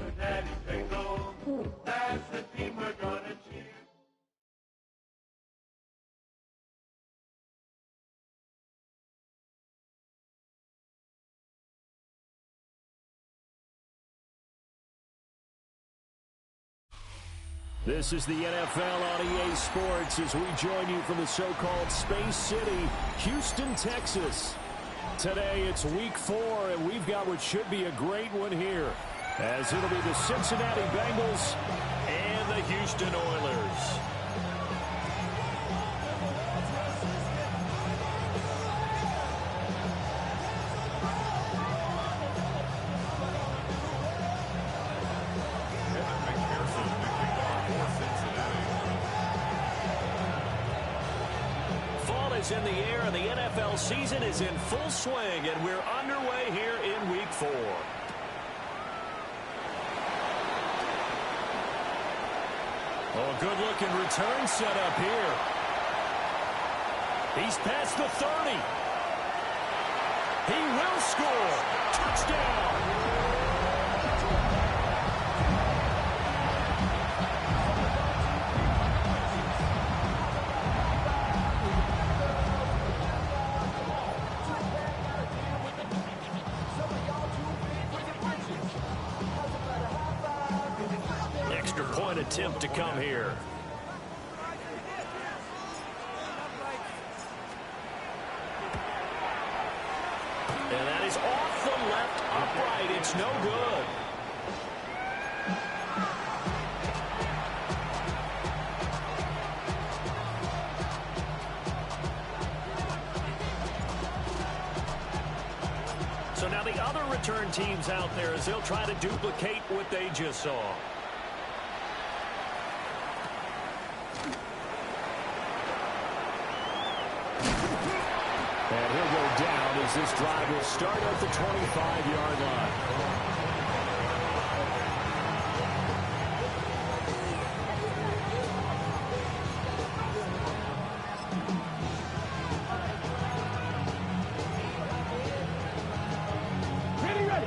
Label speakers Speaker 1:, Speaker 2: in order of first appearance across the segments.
Speaker 1: Cincinnati Bengals, that's the team we're gonna cheer.
Speaker 2: This is the NFL on EA Sports as we join you from the so-called Space City, Houston, Texas. Today it's week 4, and we've got what should be a great one here, as it'll be the Cincinnati Bengals and the Houston Oilers. In the air, and the NFL season is in full swing, and we're underway here in week 4. Oh, good-looking return set up here. He's past the 30. He will score. Touchdown. Attempt to come here. And that is off the left upright. It's no good. So now the other return teams out there as they'll try to duplicate what they just saw. And he'll go down as this drive will start at the 25-yard line.
Speaker 3: Ready.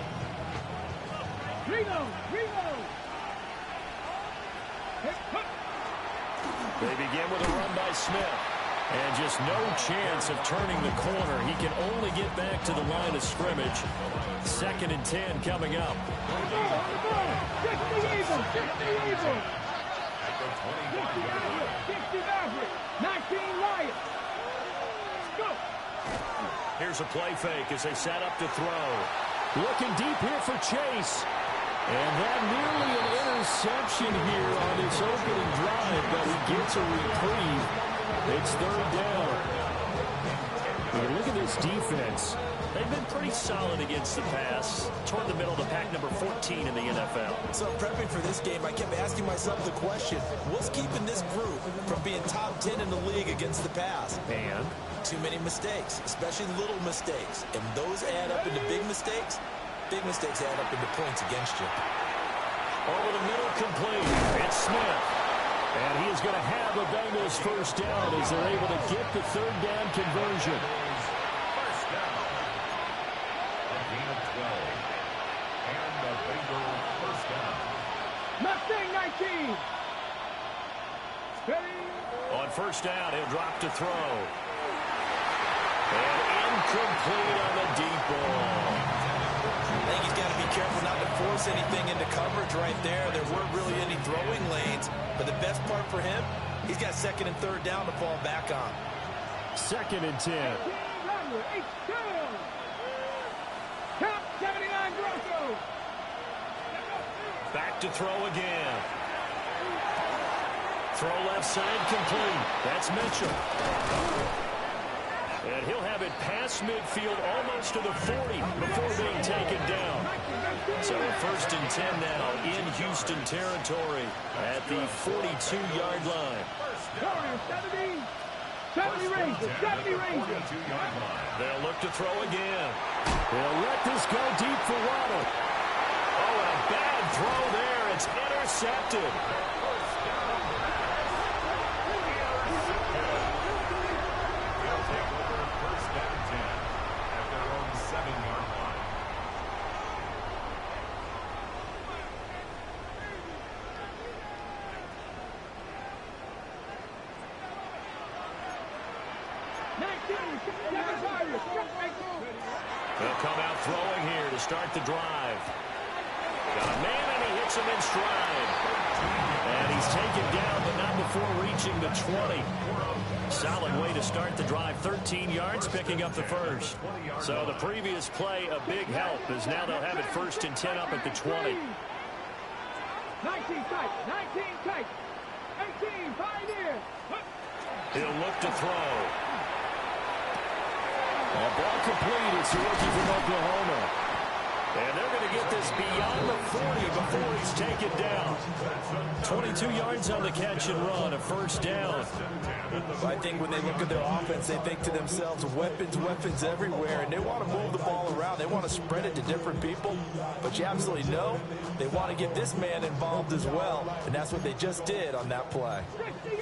Speaker 3: Reload.
Speaker 2: They begin with a run by Smith. And just no chance of turning the corner. He can only get back to the line of scrimmage. 2nd and 10 coming up. Here's a play fake as they set up to throw. Looking deep here for Chase. And that nearly an interception here on this opening drive, but he gets a reprieve. It's 3rd down. And look at this defense. They've been pretty solid against the pass. Toward the middle of the pack, number 14 in the NFL.
Speaker 4: So prepping for this game, I kept asking myself the question, what's keeping this group from being top 10 in the league against the pass?
Speaker 2: And?
Speaker 4: Too many mistakes, especially little mistakes. And those add up into big mistakes. Big mistakes add up into points against you.
Speaker 2: Over the middle, complete. It's Smith. And he is going to have a Bengals first down as they're able to get the 3rd down conversion.
Speaker 5: First down. A gain of 12. And the Bengals first down.
Speaker 3: Mustang 19. Steady.
Speaker 2: On first down, he'll drop to throw. And incomplete on the deep ball.
Speaker 4: I think he's got to be careful not to force anything into coverage right there. There weren't really any throwing lanes. But the best part for him, he's got 2nd and 3rd down to fall back on.
Speaker 2: 2nd and 10.
Speaker 3: Count 79 Broncos.
Speaker 2: Back to throw again. Throw left side complete. That's Mitchell. And he'll have it past midfield almost to the 40 before being taken down. So 1st and 10 now in Houston territory at the 42-yard line.
Speaker 3: 70 Rangers.
Speaker 2: They'll look to throw again. They'll let this go deep for Waddle. Oh, and a bad throw there. It's intercepted. They'll come out throwing here to start the drive. Got a man, and he hits him in stride. And he's taken down, but not before reaching the 20. Solid way to start the drive. 13 yards, picking up the first. So the previous play, a big help, as now they'll have it 1st and 10 up at the 20.
Speaker 3: 19 tight, 19 tight, 18, pioneer.
Speaker 2: He'll look to throw. A ball complete. It's a rookie from Oklahoma. And they're going to get this beyond the 40 before he's taken down. 22 yards on the catch and run, a 1st down.
Speaker 4: I think when they look at their offense, they think to themselves, weapons, weapons everywhere, and they want to move the ball around. They want to spread it to different people, but you absolutely know they want to get this man involved as well, and that's what they just did on that play.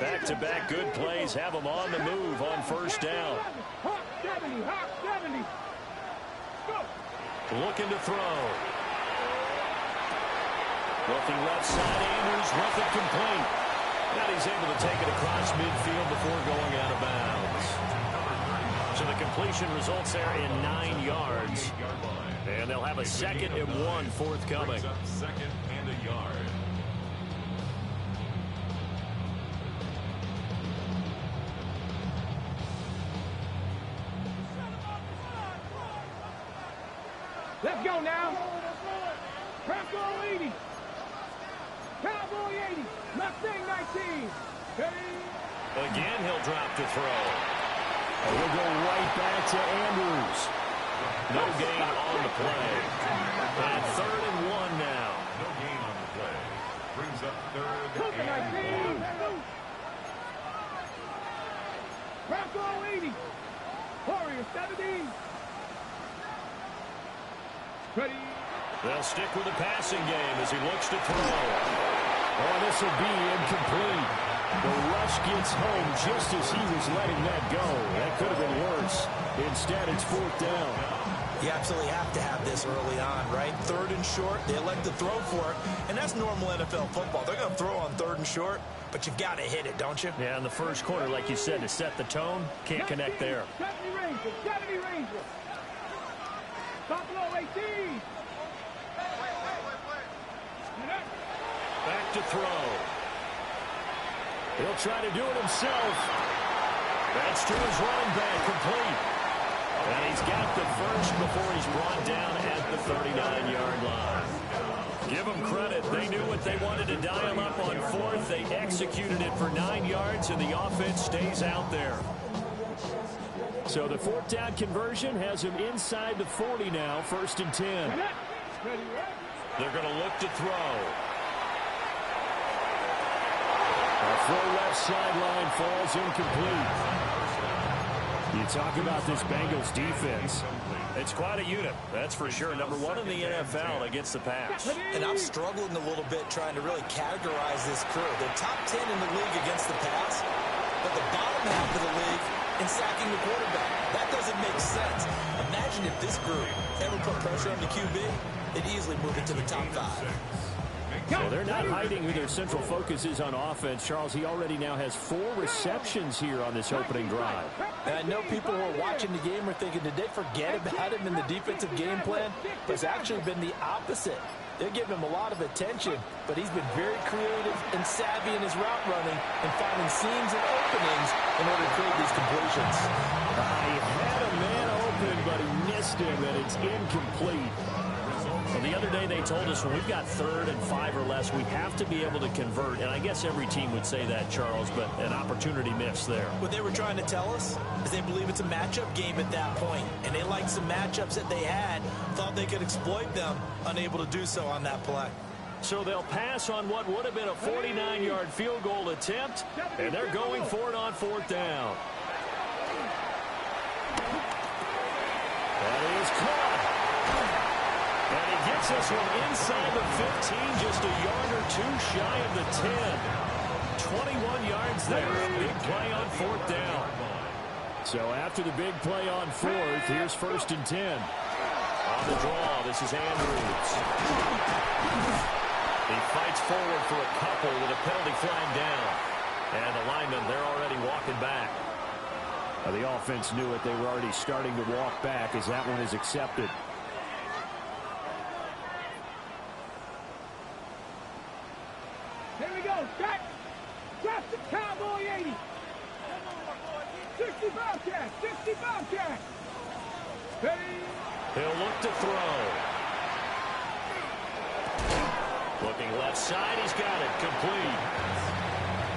Speaker 2: Back-to-back good plays have them on the move on 1st down.
Speaker 3: Hawk 70, Hawk 70. Go.
Speaker 2: Looking to throw. Looking left side, Andrews with it complete. And he's able to take it across midfield before going out of bounds. So the completion results there in 9 yards. And they'll have a 2nd and 1 forthcoming.
Speaker 5: 2nd and a yard.
Speaker 3: Let's go now. Cowboy 80. Cowboy 80. Mustang 19.
Speaker 2: Again, he'll drop to throw. And we'll go right back to Andrews. No gain on the play. And 3rd and 1 now.
Speaker 5: No gain on the play. Brings up 3rd
Speaker 3: Cooper
Speaker 5: and
Speaker 3: 19.
Speaker 5: 1.
Speaker 3: Cowboy 80. Warrior 70. Ready.
Speaker 2: They'll stick with the passing game as he looks to throw. Oh, this will be incomplete. The rush gets home just as he was letting that go. That could have been worse. Instead, it's 4th down.
Speaker 4: You absolutely have to have this early on, right? 3rd and short, they elect to throw for it, and that's normal NFL football. They're going to throw on 3rd and short, but you've got to hit it, don't you?
Speaker 2: Yeah, in the first quarter, like you said, to set the tone, can't connect there.
Speaker 3: 70 Rangers. 70 Rangers. Buffalo 18.
Speaker 2: Back to throw. He'll try to do it himself. That's to his running back, complete. And he's got the first before he's brought down at the 39-yard line. Give them credit. They knew what they wanted to dial up on 4th. They executed it for 9 yards, and the offense stays out there. So the 4th down conversion has him inside the 40 now, 1st and 10. They're going to look to throw. A full left sideline falls incomplete. You talk about this Bengals defense. It's quite a unit, that's for sure. Number 1 in the NFL against the pass.
Speaker 4: And I'm struggling a little bit trying to really categorize this crew. They're top 10 in the league against the pass, but the bottom half of the league in sacking the quarterback. That doesn't make sense. Imagine if this group ever put pressure on the QB, they'd easily move into the top 5.
Speaker 2: Well, they're not hiding who their central focus is on offense. Charles, he already now has 4 receptions here on this opening drive.
Speaker 4: And I know people who are watching the game are thinking, did they forget about him in the defensive game plan? But it's actually been the opposite. They're giving him a lot of attention, but he's been very creative and savvy in his route running and finding seams and openings in order to create these completions.
Speaker 2: He had a man open, but he missed him, and it's incomplete. Well, the other day they told us when we've got 3rd and 5 or less, we have to be able to convert. And I guess every team would say that, Charles, but an opportunity missed there.
Speaker 4: What they were trying to tell us is they believe it's a matchup game at that point, and they liked some matchups that they had, thought they could exploit them, unable to do so on that play.
Speaker 2: So they'll pass on what would have been a 49-yard field goal attempt, and they're going for it on 4th down. That is caught. And he gets this one inside the 15, just a yard or 2 shy of the 10. 21 yards there. A big play on 4th down. So after the big play on 4th, here's 1st and 10. On the draw, this is Andrews. He fights forward for a couple with a penalty flag down. And the linemen, they're already walking back. The offense knew it. They were already starting to walk back as that one is accepted.
Speaker 3: Here we go. Jack. Drop the cowboy 80. 60 Bobcat. 60 Bobcat. Ready.
Speaker 2: He'll look to throw. Looking left side. He's got it. Complete.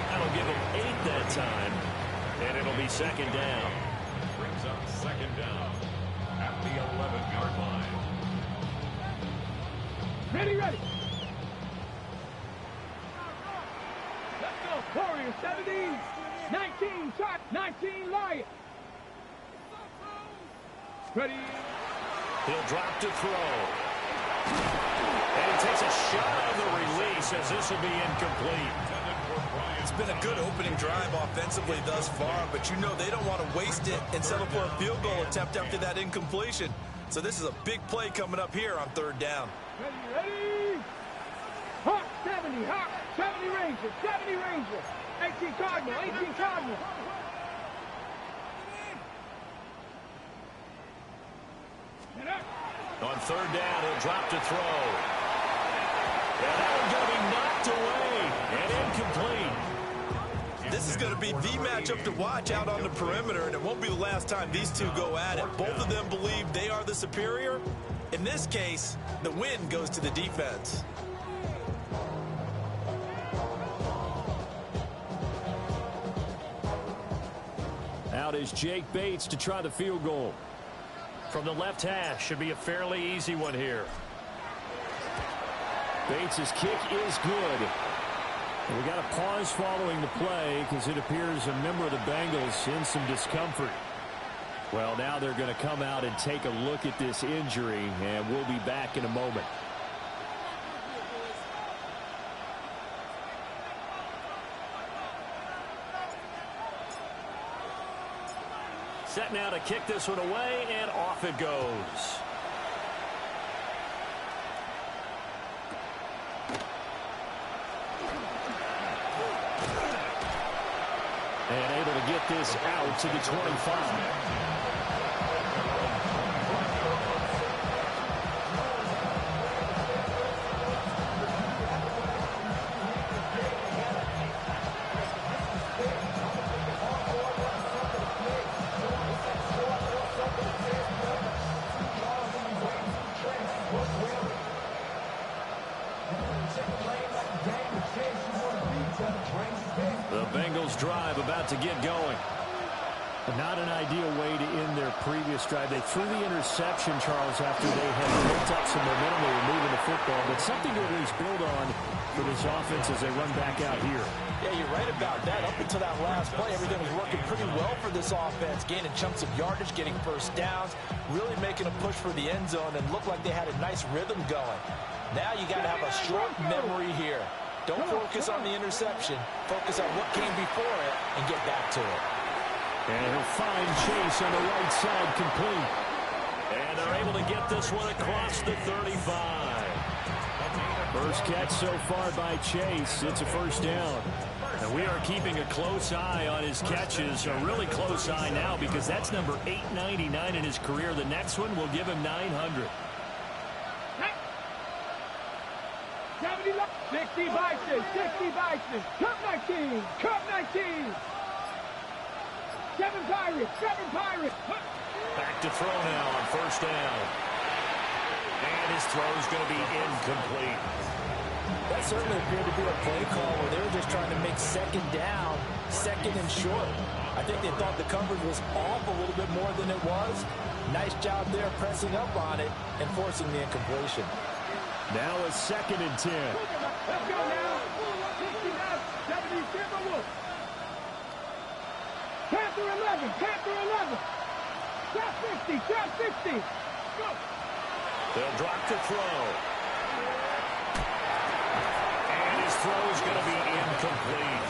Speaker 2: That'll give him 8 that time. And it'll be second down.
Speaker 5: Brings up second down at the 11-yard line.
Speaker 3: Ready, ready. Let's go. Warrior 17. 19 shot. 19 Lion. Ready.
Speaker 2: He'll drop to throw. And he takes a shot on the release as this will be incomplete.
Speaker 4: It's been a good opening drive offensively thus far, but you know they don't want to waste it and settle for a field goal attempt after that incompletion. So this is a big play coming up here on third down.
Speaker 3: Ready, ready. Hawk 70, Hawk 70 Ranger, 70 Ranger. 18 Cardinal, 18 Cardinal.
Speaker 2: On third down, he'll drop to throw. And that one's going to be knocked away and incomplete.
Speaker 4: This is going to be the matchup to watch out on the perimeter, and it won't be the last time these two go at it. Both of them believe they are the superior. In this case, the win goes to the defense.
Speaker 2: Out is Jake Bates to try the field goal. From the left hash, should be a fairly easy one here. Bates' kick is good. And we got a pause following the play because it appears a member of the Bengals in some discomfort. Well, now they're going to come out and take a look at this injury, and we'll be back in a moment. Set now to kick this one away, and off it goes. And able to get this out to the 25. Drive about to get going. Not an ideal way to end their previous drive. They threw the interception, Charles, after they had picked up some momentum. They were moving the football, but something to at least build on for this offense as they run back out here.
Speaker 6: Yeah, you're right about that. Up until that last play, everything was working pretty well for this offense, gaining chunks of yardage, getting first downs, really making a push for the end zone, and looked like they had a nice rhythm going. Now you got to have a short memory here. Don't focus on the interception. Focus on what came before it and get back to it.
Speaker 2: And he'll find Chase on the right side complete. And they're able to get this one across the 35. First catch so far by Chase. It's a first down. And we are keeping a close eye on his catches. A really close eye now because that's number 899 in his career. The next one will give him 900.
Speaker 3: 60 Bison, 60 Bison, Cup 19, Cup 19. 7 Pirates, 7 Pirates.
Speaker 2: Back to throw now on first down. And his throw is going to be incomplete.
Speaker 6: That certainly appeared to be a play call where they were just trying to make second down, second and short. I think they thought the coverage was off a little bit more than it was. Nice job there pressing up on it and forcing the incompletion.
Speaker 2: Now a second and 10.
Speaker 3: Let's go now. 69, 70 Timberwolves. Panther 11, Panther 11. Shot 50, shot 50. Go.
Speaker 2: They'll drop to throw. And his throw is going to be incomplete.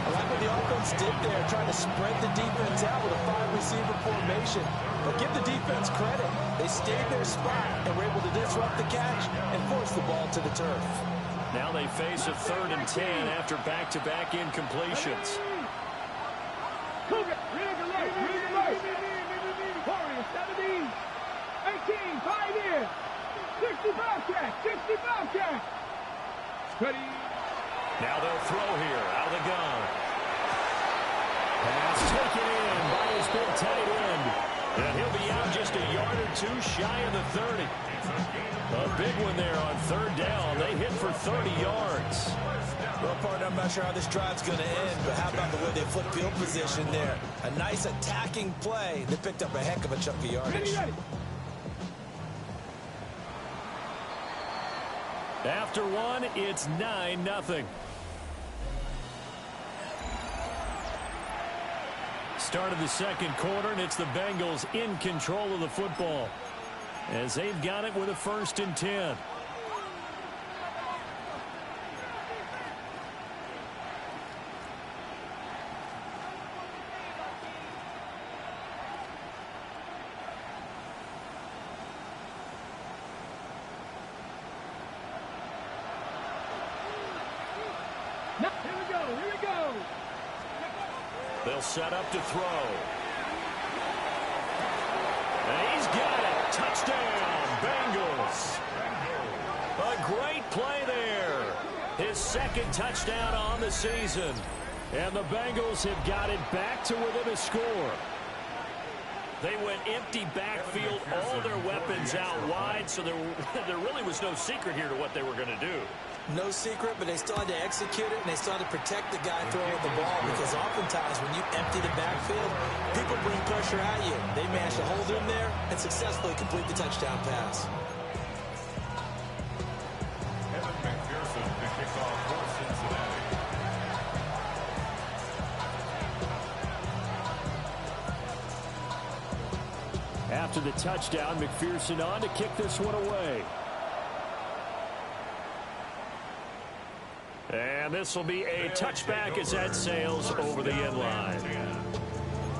Speaker 6: I like what the offense did there, trying to spread the defense out with a 5-receiver formation. But give the defense credit. They stayed their spot and were able to disrupt the catch and force the ball to the turf.
Speaker 2: Now they face a 3rd and 10 after back-to-back incompletions.
Speaker 3: Cougar, rig 11. reverse. Warriors 70. 18, 5 in. 65 catch, 65 catch. Ready.
Speaker 2: Now they'll throw here out of the gun. Pass taken in by his big tight end. And he'll be out just a yard or two shy of the 30. A big one there on third down. They hit for 30 yards.
Speaker 6: Well, partner, I'm not sure how this drive's going to end, but how about the way they flip field position there? A nice attacking play. They picked up a heck of a chunk of yardage.
Speaker 3: Ready.
Speaker 2: After one, it's 9-0. Start of the second quarter, and it's the Bengals in control of the football as they've got it with a 1st and 10.
Speaker 3: Here we go.
Speaker 2: They'll set up to throw. And he's got it. Touchdown, Bengals. A great play there. His 2nd touchdown on the season. And the Bengals have got it back to within a score. They went empty backfield, all their weapons out wide, so there really was no secret here to what they were going to do.
Speaker 6: No secret, but they still had to execute it, and they still had to protect the guy throwing the ball, because oftentimes when you empty the backfield, people bring pressure at you. They managed to hold him there and successfully complete the touchdown pass.
Speaker 5: Evan McPherson to kick off for Cincinnati.
Speaker 2: After the touchdown, McPherson on to kick this one away. And this will be a touchback as that sails over the end line.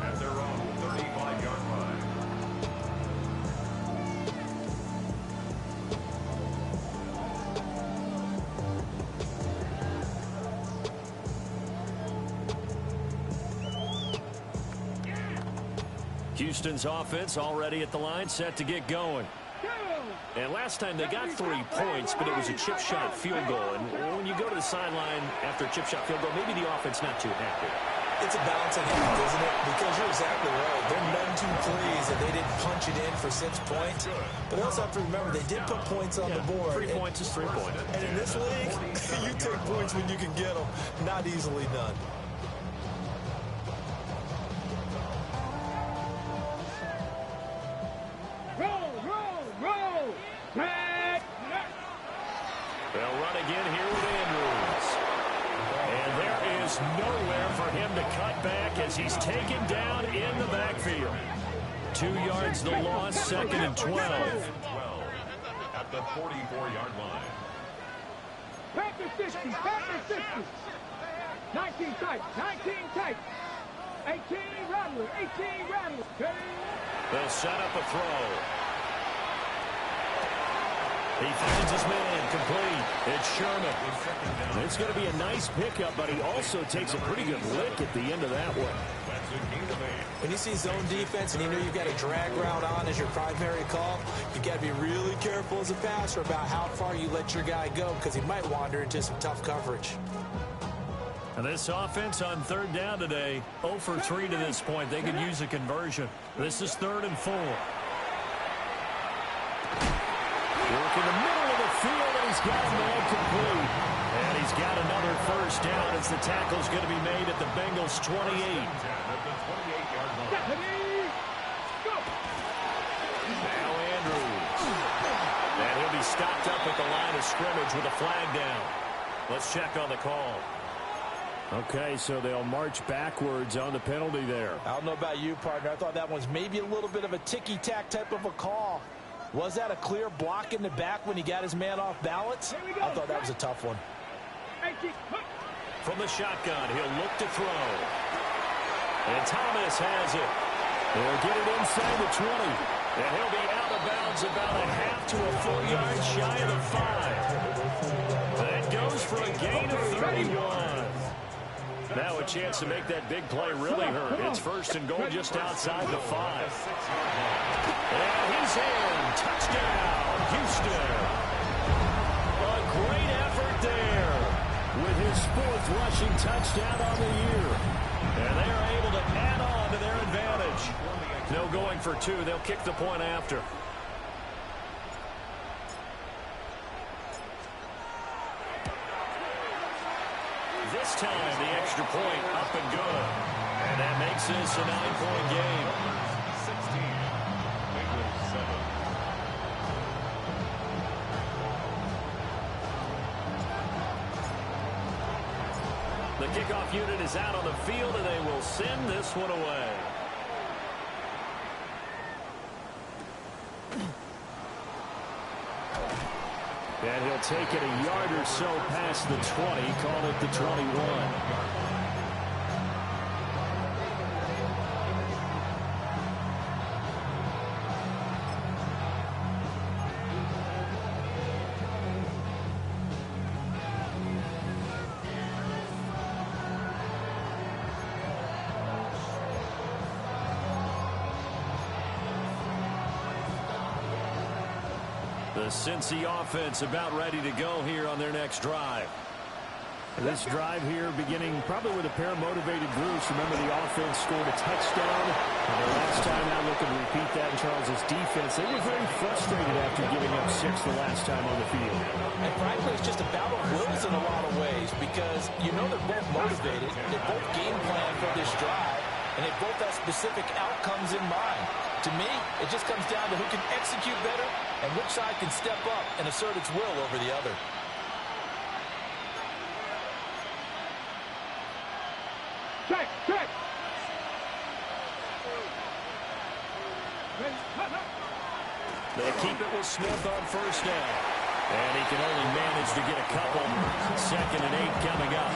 Speaker 5: At their own 35-yard line.
Speaker 2: Houston's offense already at the line, set to get going. And last time they got 3 points, but it was a chip shot field goal. And when you go to the sideline after a chip shot field goal, maybe the offense not too happy.
Speaker 6: It's a balancing act, isn't it? Because you're exactly right. They're none too pleased that they didn't punch it in for 6 points. But they also have to remember they did put points on the board.
Speaker 2: 3 points is 3 points.
Speaker 6: And in this league, you take points when you can get them. Not easily done.
Speaker 3: Roll. Back.
Speaker 2: They'll run again here with Andrews. And there is nowhere for him to cut back as he's taken down in the backfield. 2 yards the loss, 2nd and 12.
Speaker 5: At the 44-yard line.
Speaker 3: Packers 50. 19 tight. 18 Rattler.
Speaker 2: They'll set up a throw. He finds his man complete. It's Sherman. It's going to be a nice pickup, but he also takes a pretty good lick at the end of that one.
Speaker 6: When you see zone defense and you know you've got a drag route on as your primary call, you've got to be really careful as a passer about how far you let your guy go, because he might wander into some tough coverage.
Speaker 2: And this offense on 3rd down today, 0 for 3 to this point. They could use a conversion. This is 3rd and 4. Work in the middle of the field, and he's got a man complete. And he's got another 1st down as the tackle's going to be made at the Bengals' 28. Now Andrews. And he'll be stopped up at the line of scrimmage with a flag down. Let's check on the call. Okay, so they'll march backwards on the penalty there.
Speaker 6: I don't know about you, partner. I thought that was maybe a little bit of a ticky-tack type of a call. Was that a clear block in the back when he got his man off balance? I thought that was a tough one.
Speaker 2: From the shotgun, he'll look to throw. And Thomas has it. He'll get it inside the 20. And he'll be out of bounds about a half to a full yard shy of the 5. That goes for a gain of 31. Now a chance to make that big play really hurt. It's first and goal just outside the 5. And he's in. Touchdown, Houston. A great effort there with his 4th rushing touchdown on the year. And they are able to add on to their advantage. No going for 2. They'll kick the point after. This time, the extra point up and good. And that makes this a 9-point game.
Speaker 5: 16, Bengals 7.
Speaker 2: The kickoff unit is out on the field, and they will send this one away. And he'll take it a yard or so past the 20, call it the 21. The Cincy offense about ready to go here on their next drive. This drive here beginning probably with a pair of motivated groups. Remember, the offense scored a touchdown. And the last time out, looking to repeat that in Charles' defense. They were very frustrated after giving up 6 the last time on the field.
Speaker 6: And frankly, it's just a battle of wills in a lot of ways because you know they're both motivated. They both game plan for this drive. And they both have specific outcomes in mind. To me, it just comes down to who can execute better and which side can step up and assert its will over the other.
Speaker 3: Check, check.
Speaker 2: They keep it with Smith on first down. And he can only manage to get a couple. 2nd and 8 coming up.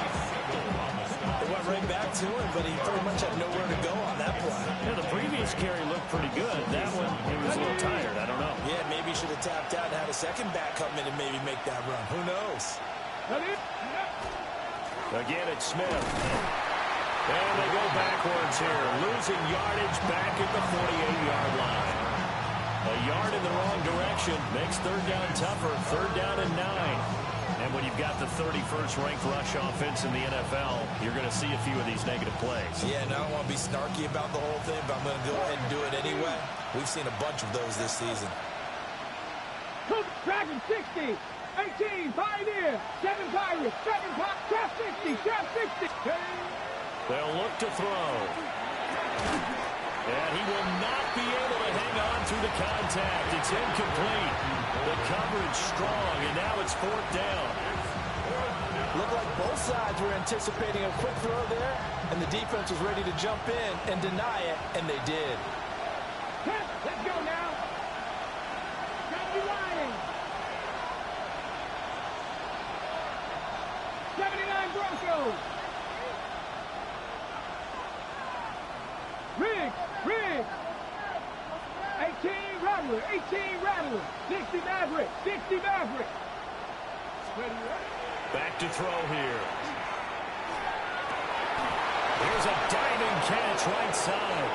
Speaker 4: They went right back to him, but he pretty much had nowhere to go on that play.
Speaker 2: Yeah, the previous carry looked pretty good. That one, he was a little tired. I don't know.
Speaker 4: Yeah, maybe he should have tapped out and had a second back come in and maybe make that run. Who knows?
Speaker 2: Again, it's Smith. And they go backwards here. Losing yardage back at the 48-yard line. A yard in the wrong direction makes 3rd down tougher. 3rd down and 9. And when you've got the 31st ranked rush offense in the NFL, you're going to see a few of these negative plays.
Speaker 4: Yeah, and I don't want to be snarky about the whole thing, but I'm going to go ahead and do it anyway. We've seen a bunch of those this season.
Speaker 3: Dragon 60, 18, Pioneer, 7 Pirates, 7 Pop, Trap 60, Trap 60.
Speaker 2: They'll look to throw. And he will not be able to hang on through the contact. It's incomplete. The coverage strong, and now it's 4th down.
Speaker 6: Looked like both sides were anticipating a quick throw there, and the defense was ready to jump in and deny it, and they did.
Speaker 3: Let's go now. Got you lying. 79 Broncos. Riggs. 18 Rattler, 18 Rattler. 60 Maverick, 60 Maverick.
Speaker 2: Back to throw here. Here's a diving catch right side.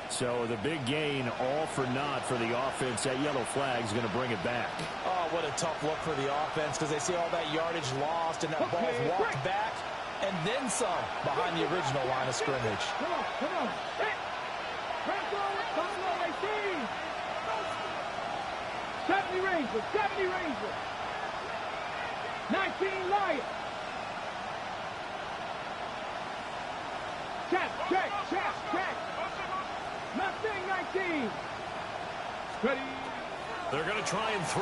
Speaker 2: So the big gain, all for naught for the offense. That yellow flag is going to bring it back.
Speaker 6: Oh, what a tough look for the offense because they see all that yardage lost and that ball's walked back and then some behind the original line of scrimmage.
Speaker 3: Come on. Buffalo 18. 70 Rangers, 70 Rangers. 19 Lions. Check. Nothing, 19. Ready.
Speaker 2: They're going to try and throw.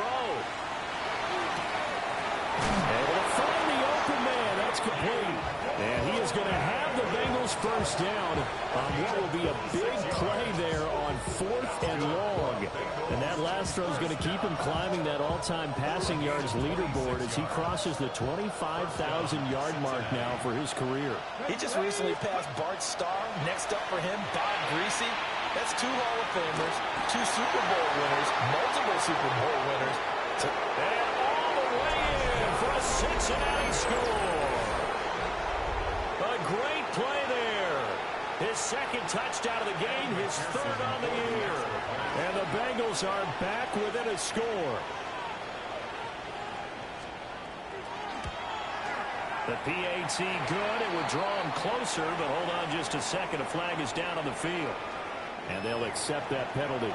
Speaker 2: Able to find the open man. That's complete. And he is going to have the Bengals first down on what will be a big play there on 4th and long. And that last throw is going to keep him climbing that all-time passing yards leaderboard as he crosses the 25,000-yard mark now for his career.
Speaker 6: He just recently passed Bart Starr. Next up for him, Bob Greasy. That's 2 Hall of Famers, 2 Super Bowl winners, multiple Super Bowl winners.
Speaker 2: And all the way in for a Cincinnati score. A great play there. His second touchdown of the game, his third on the year. And the Bengals are back within a score. The PAT good. It would draw him closer, but hold on just a second. A flag is down on the field. And they'll accept that penalty.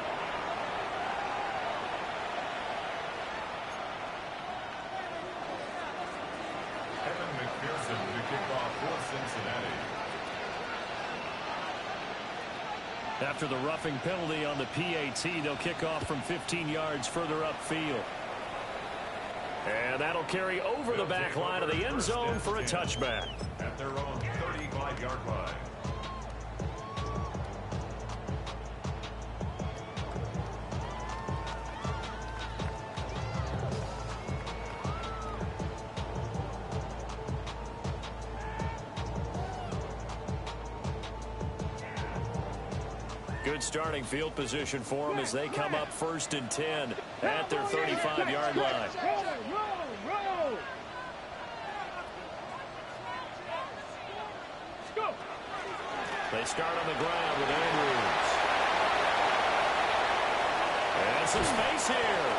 Speaker 2: After the roughing penalty on the PAT, they'll kick off from 15 yards further upfield. And that'll carry over the back line of the end zone for a touchback.
Speaker 5: At their own 35-yard line.
Speaker 2: Good starting field position for them as they come up 1st and 10 at their 35-yard line.
Speaker 3: Roll! Go!
Speaker 2: They start on the ground with Andrews. And some space here.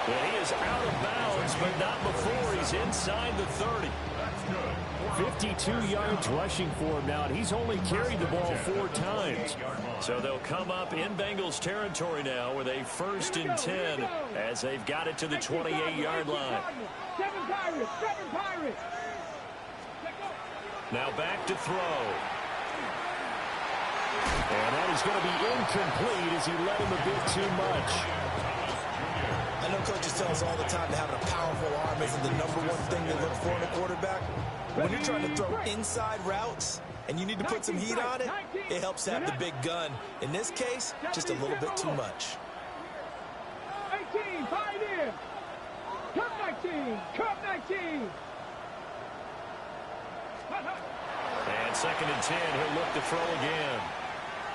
Speaker 2: And he is out of bounds, but not before he's inside the 30. 52 yards rushing for him now, and he's only carried the ball 4 times. So they'll come up in Bengals territory now with a 1st and 10 as they've got it to the 28-yard line.
Speaker 3: 7 Pirates!
Speaker 2: Now back to throw. And that is going to be incomplete as he led him a bit too much.
Speaker 6: I know coaches tell us all the time that having a powerful arm isn't the #1 thing they look for in a quarterback. When you're trying to throw inside routes and you need to put some heat on it, it helps have the big gun. In this case, just a little bit too much.
Speaker 3: 18, 5 in. Cup 19.
Speaker 2: And 2nd and 10, he'll look to throw again.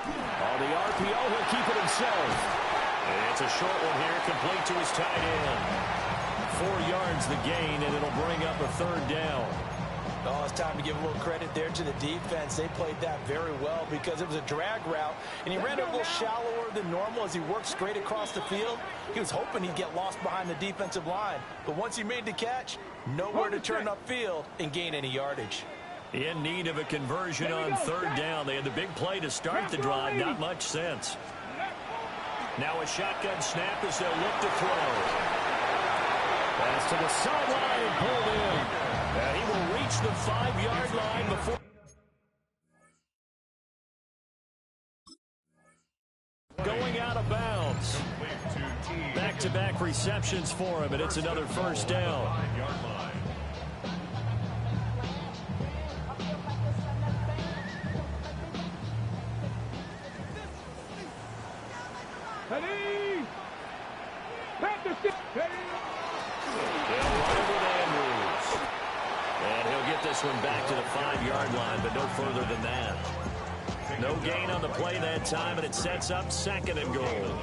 Speaker 2: On the RPO, he'll keep it himself. And it's a short one here, complete to his tight end. 4 yards the gain, and it'll bring up a 3rd down.
Speaker 6: Oh, it's time to give a little credit there to the defense. They played that very well because it was a drag route, and he ran it a little shallower than normal as he worked straight across the field. He was hoping he'd get lost behind the defensive line, but once he made the catch, nowhere to turn upfield and gain any yardage.
Speaker 2: In need of a conversion on 3rd down. They had the big play to start the drive. Not much sense. Now a shotgun snap as they'll look to throw. Pass to the sideline and pulled in. And he will reach the 5-yard line before. Going out of bounds. Back-to-back receptions for him, and it's another 1st down.
Speaker 3: Ready! Panthers!
Speaker 2: They'll run with Andrews. And he'll get this one back to the 5-yard line, but no further than that. No gain on the play that time, and it sets up 2nd and goal.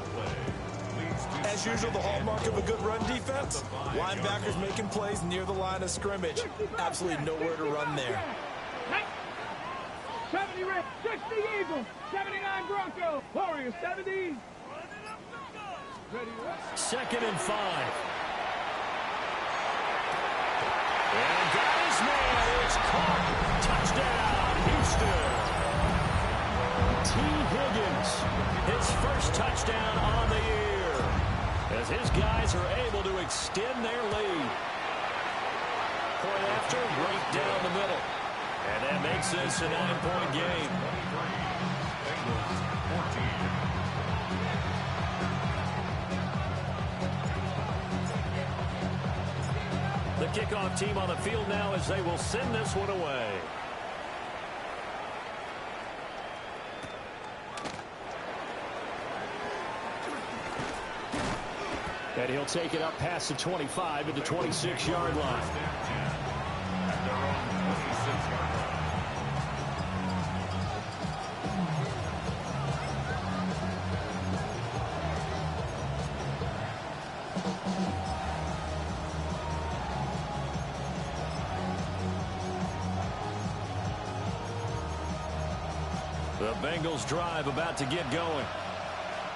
Speaker 6: As usual, the hallmark of a good run defense, linebackers making plays near the line of scrimmage. Absolutely nowhere to run there.
Speaker 3: 70 Reds, 60 Eagles, 79 Broncos, Warriors 70.
Speaker 2: 2nd and 5. And got his man. It's caught. Touchdown, Houston. T. Higgins, his 1st touchdown on the year, as his guys are able to extend their lead. Point after, right down the middle. And that makes this a 9-point game. The kickoff team on the field now as they will send this one away. And he'll take it up past the 25 at the 26-yard line.
Speaker 5: At their own 26-yard line.
Speaker 2: The Bengals drive about to get going.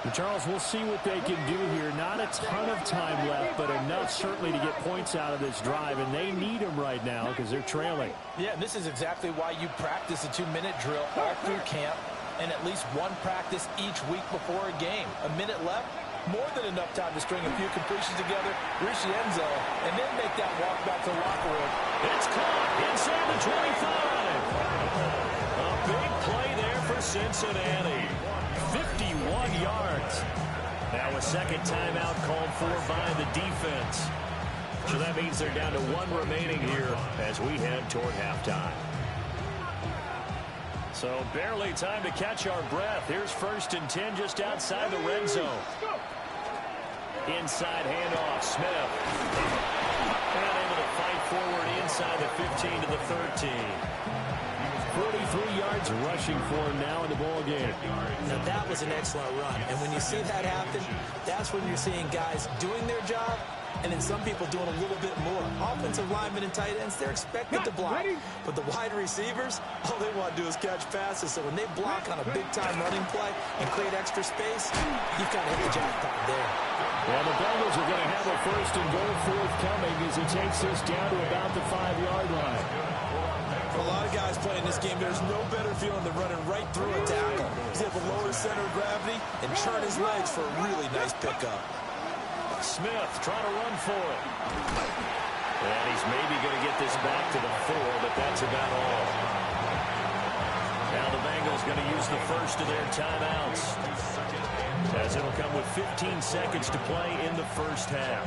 Speaker 2: And Charles, we'll see what they can do here. Not a ton of time left, but enough certainly to get points out of this drive, and they need them right now because they're trailing.
Speaker 6: Yeah, and this is exactly why you practice a 2-minute drill all through camp and at least one practice each week before a game. A minute left, more than enough time to string a few completions together, reach the end zone, and then make that walk back to the locker room.
Speaker 2: It's caught inside the 25. A big play there for Cincinnati. 51 yards. Now a second timeout called for by the defense. So that means they're down to one remaining here as we head toward halftime. So barely time to catch our breath. Here's 1st and 10 just outside the red zone. Inside handoff, Smith. And able to fight forward inside the 15 to the 13. 43 yards rushing for him now in the ball game.
Speaker 4: Now that was an excellent run. And when you see that happen, that's when you're seeing guys doing their job and then some people doing a little bit more. Offensive linemen and tight ends, they're expected to block. But the wide receivers, all they want to do is catch passes. So when they block on a big-time running play and create extra space, you've got to hit the jackpot there.
Speaker 2: Well, the Bengals are going to have a 1st and goal forthcoming as it takes us down to about the 5-yard line.
Speaker 4: For a lot of guys playing this game, there's no better feeling than running right through a tackle. He's able to lower his center of gravity and churn his legs for a really nice pickup.
Speaker 2: Smith trying to run for it. And he's maybe going to get this back to the 4, but that's about all. Now the Bengals going to use the first of their timeouts, as it'll come with 15 seconds to play in the first half.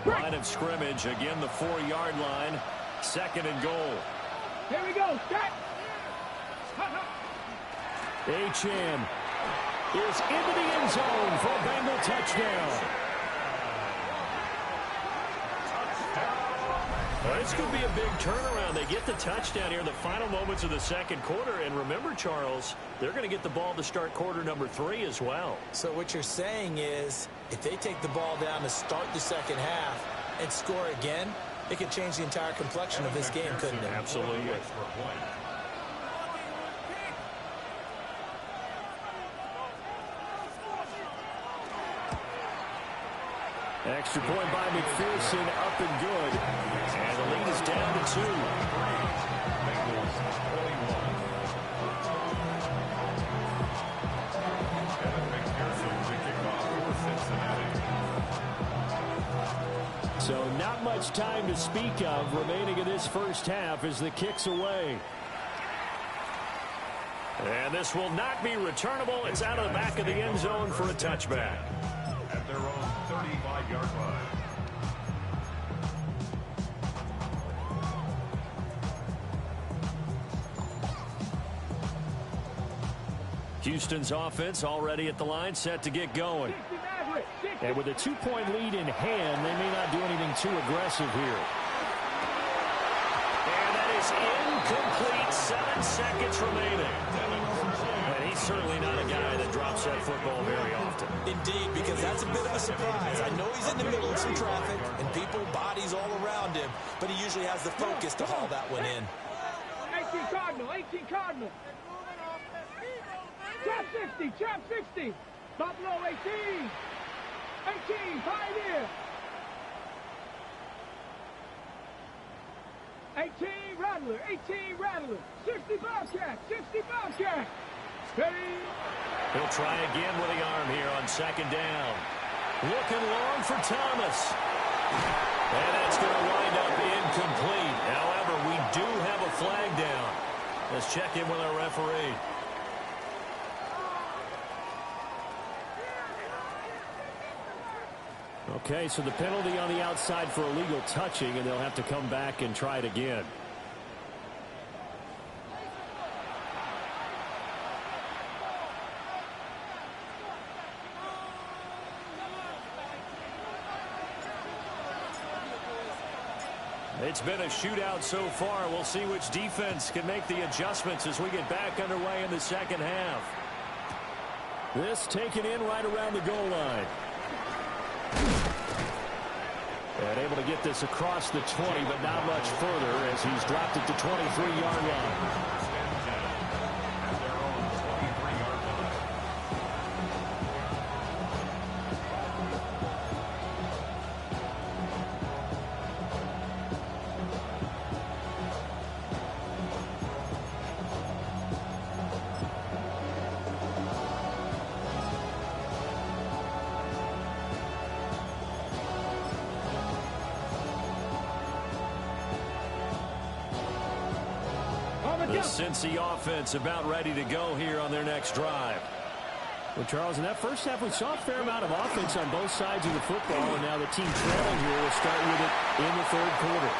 Speaker 2: Line of scrimmage, again the 4-yard line, 2nd and goal.
Speaker 3: Here we go, start.
Speaker 2: Achane is into the end zone for a Bengal touchdown. Well, this could be a big turnaround. They get the touchdown here in the final moments of the second quarter. And remember, Charles, they're going to get the ball to start quarter number 3 as well.
Speaker 4: So what you're saying is if they take the ball down to start the second half and score again, it could change the entire complexion of this game, couldn't it?
Speaker 2: Absolutely. Extra point by McPherson, up and good. And the lead is down to 2. So not much time to speak of remaining in this first half as the kick's away. And this will not be returnable. It's out of the back of the end zone for a touchback.
Speaker 5: At their own 35-yard line.
Speaker 2: Houston's offense already at the line, set to get going. And with a 2-point lead in hand, they may not do anything too aggressive here. And that is incomplete. 7 seconds remaining. And he's certainly not a guy that drops that football very often.
Speaker 4: Indeed, because that's a bit of a surprise. I know he's in the middle of some traffic and people, bodies all around him, but he usually has the focus to haul that one in.
Speaker 3: 18 Cardinal, 18 Cardinal. Trap 60, trap 60. Buffalo 18. 18, Pioneer. 18, Rattler, 18, Rattler. 60 Bobcat, 60 Bobcat. Ready?
Speaker 2: He'll try again with the arm here on 2nd down. Looking long for Thomas. And that's going to wind up incomplete. However, we do have a flag down. Let's check in with our referee. Okay, so the penalty on the outside for illegal touching, and they'll have to come back and try it again. It's been a shootout so far. We'll see which defense can make the adjustments as we get back underway in the second half. This taken in right around the goal line. And able to get this across the 20, but not much further as he's dropped it to 23-yard line. The Cincy offense about ready to go here on their next drive.
Speaker 7: Well, Charles, in that first half, we saw a fair amount of offense on both sides of the football, and now the team trailing here will start with it in the third quarter.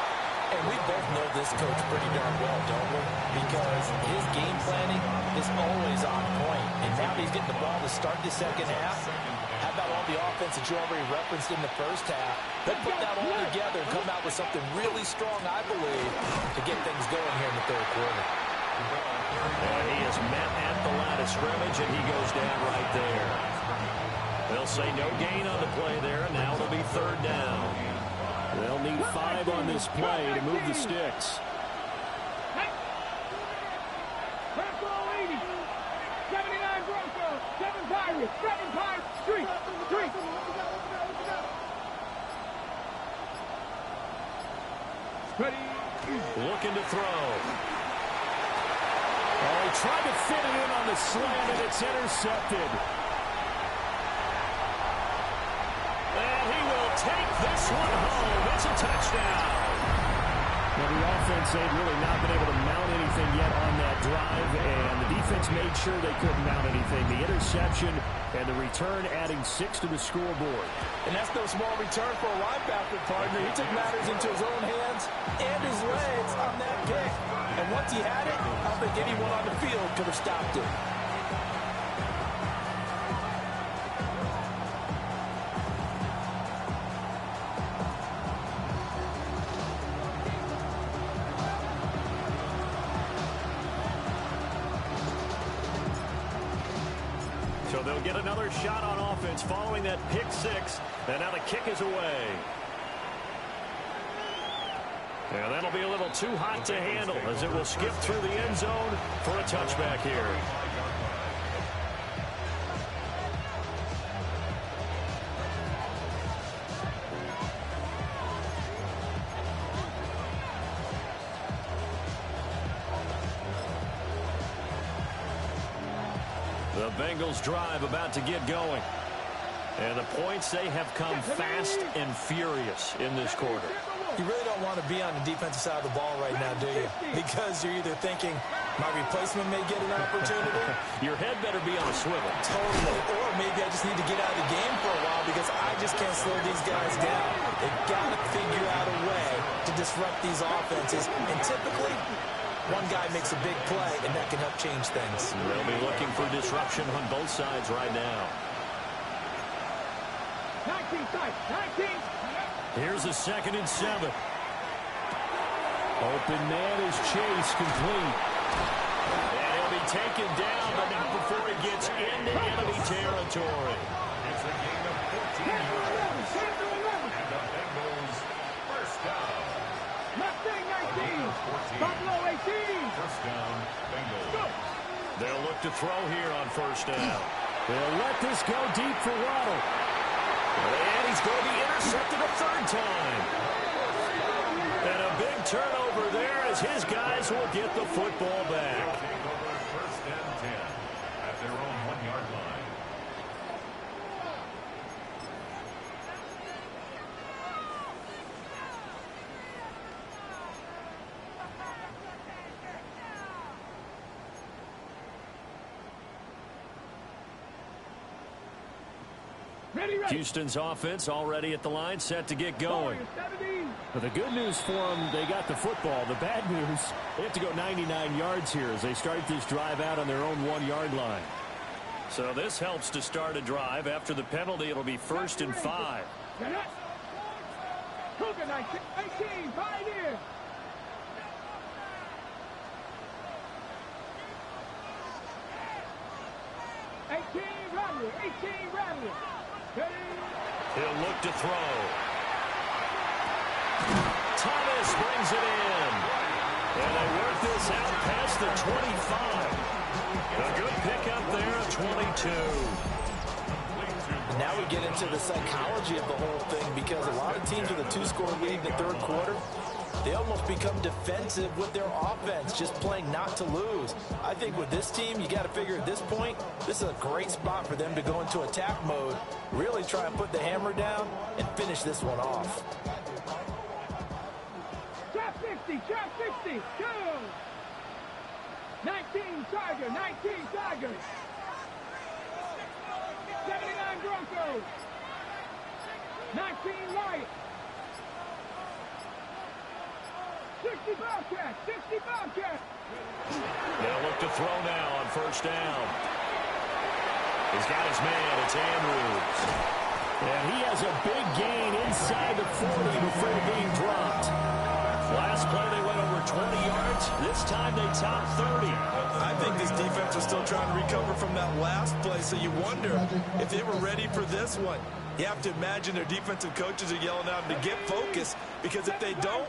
Speaker 6: And we both know this coach pretty darn well, don't we? Because his game planning is always on point. And now he's getting the ball to start the second half. How about all the offense that you already referenced in the first half? They'll put that all together and come out with something really strong, I believe, to get things going here in the third quarter.
Speaker 2: And he is met at the line of scrimmage, and he goes down right there. They'll say no gain on the play there, and now it'll be third down.
Speaker 7: They'll need 5 on this play to move the sticks.
Speaker 3: Basketball 80. 79 Broncos. 7 Pirates. 7 Pirates. 3. Ready.
Speaker 2: Looking to throw. Oh, he tried to fit it in on the slant, and it's intercepted. And he will take this one home. It's a touchdown.
Speaker 7: Now, the offense, they've really not been able to mount anything yet on that drive, and the defense made sure they couldn't mount anything. The interception and the return adding 6 to the scoreboard.
Speaker 6: And that's no small return for a linebacker, partner. He took matters into his own hands and his legs on that kick. And once he had it, I don't think anyone on the field could have stopped it.
Speaker 2: So they'll get another shot on offense following that pick 6. And now the kick is away. And that'll be a little too hot to handle as it will skip through the end zone for a touchback here. The Bengals drive about to get going. And the points, they have come fast and furious in this quarter.
Speaker 6: You really don't want to be on the defensive side of the ball right now, do you? Because you're either thinking, my replacement may get an opportunity.
Speaker 2: Your head better be on a swivel.
Speaker 6: Totally. Or maybe I just need to get out of the game for a while because I just can't slow these guys down. They've got to figure out a way to disrupt these offenses. And typically, one guy makes a big play, and that can help change things.
Speaker 2: They'll be looking for disruption on both sides right now.
Speaker 3: 19 tight. 19.
Speaker 2: Here's a 2nd and 7.
Speaker 7: Open man is Chase, complete.
Speaker 2: And he'll be taken down, but not before he gets into enemy territory.
Speaker 5: It's a gain of 14 yards. And the Bengals first down.
Speaker 3: Mustang 19. Buffalo 18.
Speaker 5: First down, Bengals.
Speaker 2: They'll look to throw here on first down.
Speaker 7: They'll let this go deep for Waddle.
Speaker 2: And he's going to be intercepted a 3rd time. And a big turnover there as his guys will get the football back.
Speaker 5: First and 10 at their own 1-yard line.
Speaker 2: Houston's offense already at the line, set to get going.
Speaker 7: But the good news for them, they got the football. The bad news, they have to go 99 yards here as they start this drive out on their own 1-yard line.
Speaker 2: So this helps to start a drive. After the penalty, it'll be 1st and 5.
Speaker 3: Cougar 19, 18, Pioneer. 18, Rattler, 18, Rattler.
Speaker 2: He'll look to throw. Thomas brings it in. And they work this out past the 25. A good pickup there at 22.
Speaker 6: Now we get into the psychology of the whole thing, because a lot of teams with a two-score lead in the third quarter, they almost become defensive with their offense, just playing not to lose. I think with this team, you got to figure at this point, this is a great spot for them to go into attack mode, really try and put the hammer down and finish this one off.
Speaker 3: Trap 60, trap 60, go! 19 Tiger, 19 Tiger. 79 Broncos. 19 Lions. 60 Bobcats, 60 Bobcats.
Speaker 2: They'll look to throw now on first down. He's got his man, it's Andrews.
Speaker 7: And he has a big gain inside the 40 before being dropped. Last play they went over 20 yards. This time they topped 30.
Speaker 4: I think this defense was still trying to recover from that last play, so you wonder if they were ready for this one. You have to imagine their defensive coaches are yelling at them to get focused, because if they don't,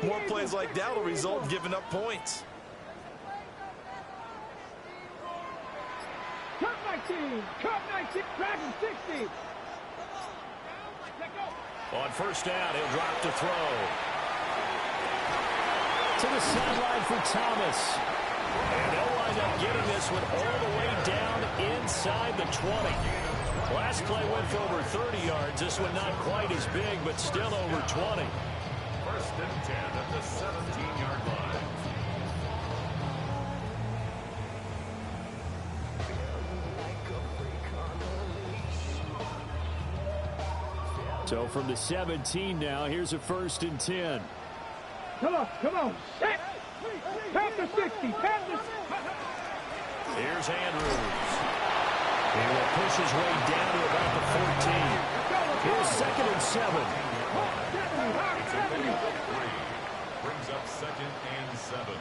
Speaker 4: more plays like that will result in giving up points.
Speaker 3: Cup 19, Cup 19, Dragon 60.
Speaker 2: On first down, he'll drop to throw.
Speaker 7: To the sideline for Thomas.
Speaker 2: And they'll wind up getting this one all the way down inside the 20. Last play went for over 30 yards. This one not quite as big, but still over 20.
Speaker 5: First and 10 at the 17-yard line.
Speaker 7: So from the 17 now, here's a first and 10.
Speaker 3: Come on, come on. Set. Panther 60, Panther.
Speaker 2: Here's Andrews. He will push his way down to about the 14.
Speaker 7: Here's second and 7.
Speaker 5: Brings up second and 7.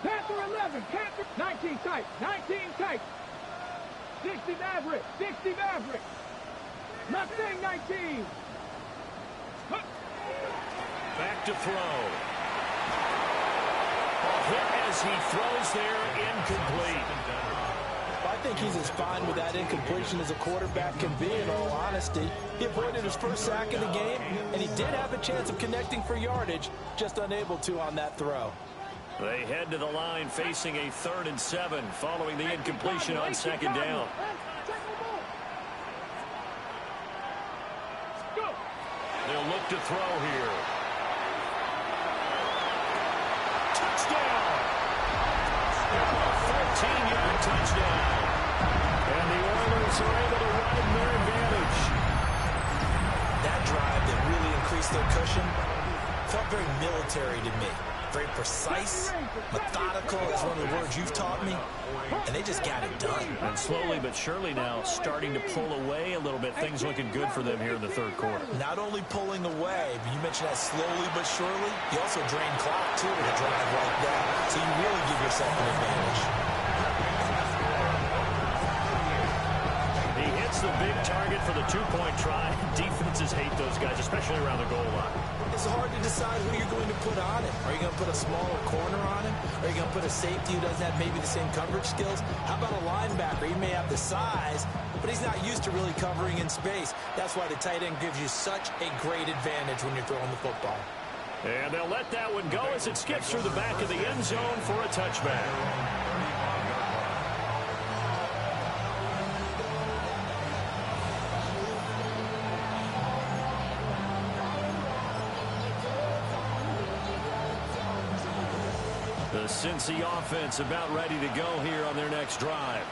Speaker 3: Panther 11, Panther 19 tight, 19 tight. 60 Maverick, 60 Maverick. Mustang 19.
Speaker 2: Back to throw. A hit as he throws there, incomplete.
Speaker 6: I think he's as fine with that incompletion as a quarterback can be, in all honesty. He avoided his first sack of the game, and he did have a chance of connecting for yardage, just unable to on that throw.
Speaker 2: They head to the line facing a 3rd and 7 following the incompletion on second down. They'll look to throw here. Touchdown! A 14-yard touchdown.
Speaker 7: And the Oilers are able to widen their advantage.
Speaker 4: That drive that really increased their cushion felt very military to me. Very precise, methodical is one of the words you've taught me, and they just got it done.
Speaker 2: And slowly but surely now starting to pull away a little bit. Things looking good for them here in the third quarter.
Speaker 4: Not only pulling away, but you mentioned that slowly but surely, you also drain clock too with a drive like that, so you really give yourself an advantage.
Speaker 2: He hits the big target for the 2-point try. Defenses hate those guys, especially around the goal line.
Speaker 4: It's hard to decide who you're going to put on him. Are you going to put a smaller corner on him? Are you going to put a safety who doesn't have maybe the same coverage skills? How about a linebacker? He may have the size, but he's not used to really covering in space. That's why the tight end gives you such a great advantage when you're throwing the football.
Speaker 2: And they'll let that one go as it skips through the back of the end zone for a touchback. The Cincy offense about ready to go here on their next drive.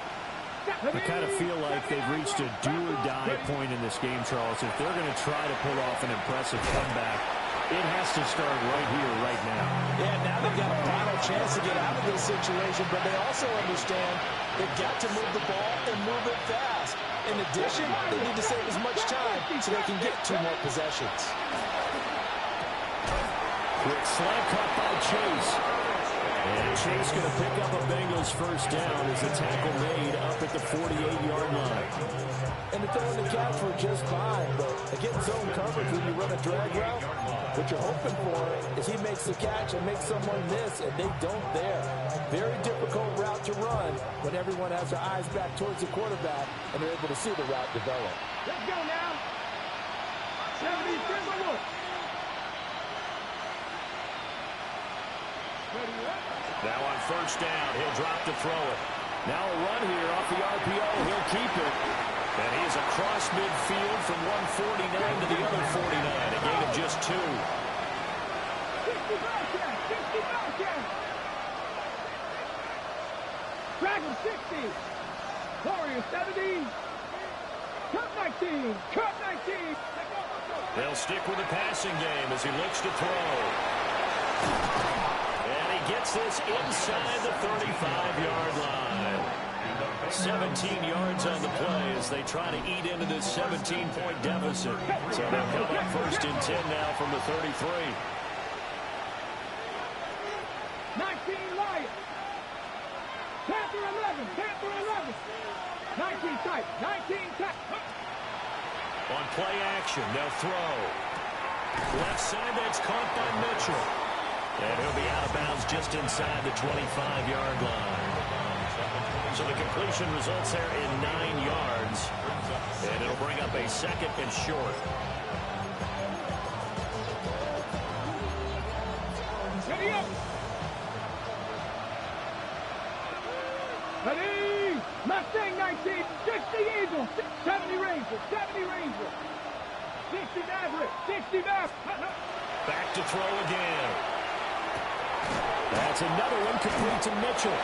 Speaker 7: I kind of feel like they've reached a do-or-die point in this game, Charles. If they're going to try to pull off an impressive comeback, It has to start right here, right now.
Speaker 6: Yeah, now they've got a final chance to get out of this situation, but they also understand they've got to move the ball and move it fast. In addition, they need to save as much time so they can get 2 more possessions.
Speaker 7: Quick slant caught by Chase. And Chase going to pick up a Bengals first down as the tackle made up at the 48-yard line.
Speaker 6: And the throw in the catch were just fine, but again, zone coverage when you run a drag route, what you're hoping for is he makes the catch and makes someone miss, and they don't there. Very difficult route to run when everyone has their eyes back towards the quarterback and they're able to see the route develop.
Speaker 3: Let's go now. 70, Timberwolves.
Speaker 2: Now on first down, he'll drop to throw it.
Speaker 7: Now a run here off the RPO. He'll keep it.
Speaker 2: And he's across midfield from 149 to the other 49. A gain of just 2.
Speaker 3: 60 Bobcats. 60 Bobcats. Dragon 60. Warriors 70. Cut 19. Cut 19.
Speaker 2: They'll stick with the passing game as he looks to throw. And he gets this inside the 35-yard line. 17 yards on the play as they try to eat into this 17-point deficit. So they'll come up first and 10 now from the 33.
Speaker 3: 19 Lions. Panther 11. Panther 11. 19 tight. 19 tight.
Speaker 2: On play action, they'll throw. Left side, that's caught by Mitchell. And he'll be out of bounds just inside the 25-yard line. So the completion results there in 9 yards. And it'll bring up a second and short.
Speaker 3: Ready up. Ready. Mustang 19. 60 Eagles. 70 Rangers. 70 Rangers. 60 Maverick. 60 Maverick.
Speaker 2: Back to throw again.
Speaker 7: That's another one complete to Mitchell.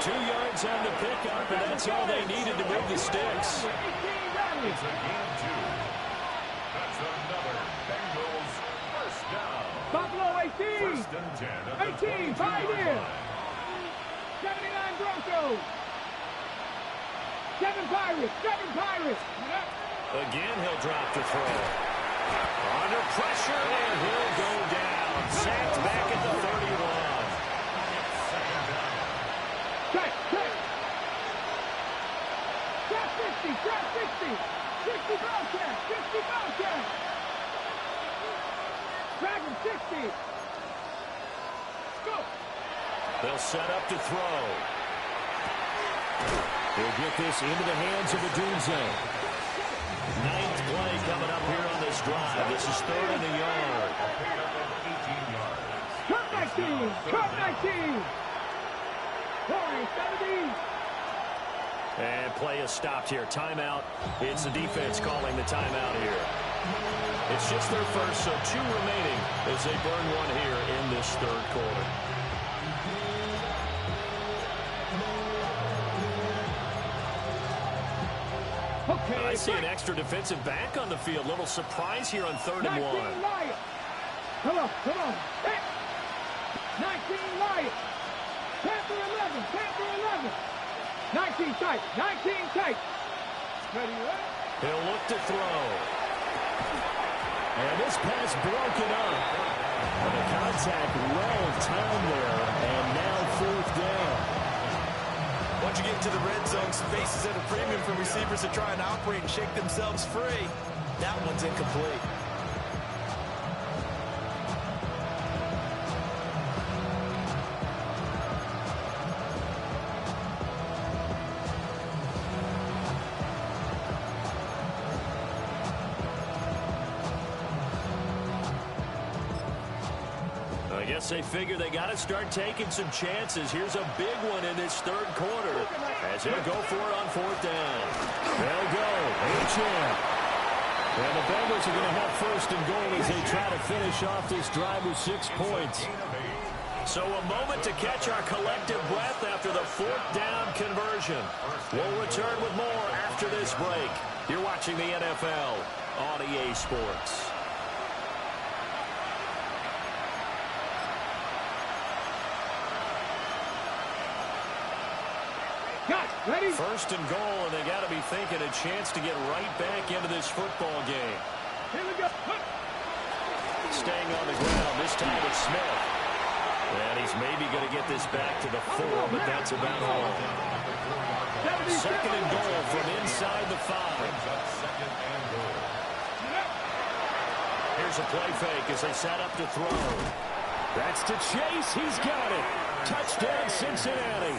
Speaker 2: 2 yards on the pickup, and that's all they needed to move the sticks.
Speaker 5: It's a gain of 2. That's another Bengals first down.
Speaker 3: Buffalo 18.
Speaker 5: First and 10 at the
Speaker 3: 18. 5 in. 79 Broncos. 7 Pirates. 7 Pirates.
Speaker 2: Again, he'll drop to throw. Under pressure, and he'll go down. Sacked back at the 31.
Speaker 3: Check. Check. Check 60. Check 60. 60 Bobcats. 60 Bobcats. Dragon 60. Go.
Speaker 2: They'll set up to throw.
Speaker 7: They'll get this into the hands of the Dunze.
Speaker 2: 9th play coming up here on this drive. This is 3rd and a yard.
Speaker 3: Cut 19. Cut 19. Warriors 70.
Speaker 2: And play is stopped here. Timeout. It's the defense calling the timeout here. It's just their first, so 2 remaining as they burn one here in this 3rd quarter.
Speaker 3: Okay,
Speaker 2: I see an extra defensive back on the field. Little surprise here on 3rd and 1.
Speaker 3: 19 Lions. Come on. 19 Lions. Panther 11. Panther 11. 19 tight. 19 tight. Ready, right?
Speaker 2: He'll look to throw.
Speaker 7: And this pass broken up. And the contact well timed there. And now 4th down.
Speaker 4: Once you get to the red zone, space is at a premium for receivers to try and operate and shake themselves free. That one's incomplete.
Speaker 2: I guess they figure they got to start taking some chances. Here's a big one in this 3rd quarter as he'll go for it on 4th down.
Speaker 7: They'll go. H.M. And the Bengals are going to have 1st and goal as they try to finish off this drive with 6 points.
Speaker 2: So a moment to catch our collective breath after the 4th down conversion. We'll return with more after this break. You're watching the NFL on EA Sports. First and goal, and they got to be thinking a chance to get right back into this football game.
Speaker 3: Here we go.
Speaker 2: Staying on the ground, this time it's Smith. And he's maybe going to get this back to the 4, but that's about all. Second and goal from inside the 5. Here's a play fake as they set up to throw. That's to Chase. He's got it. Touchdown, Cincinnati.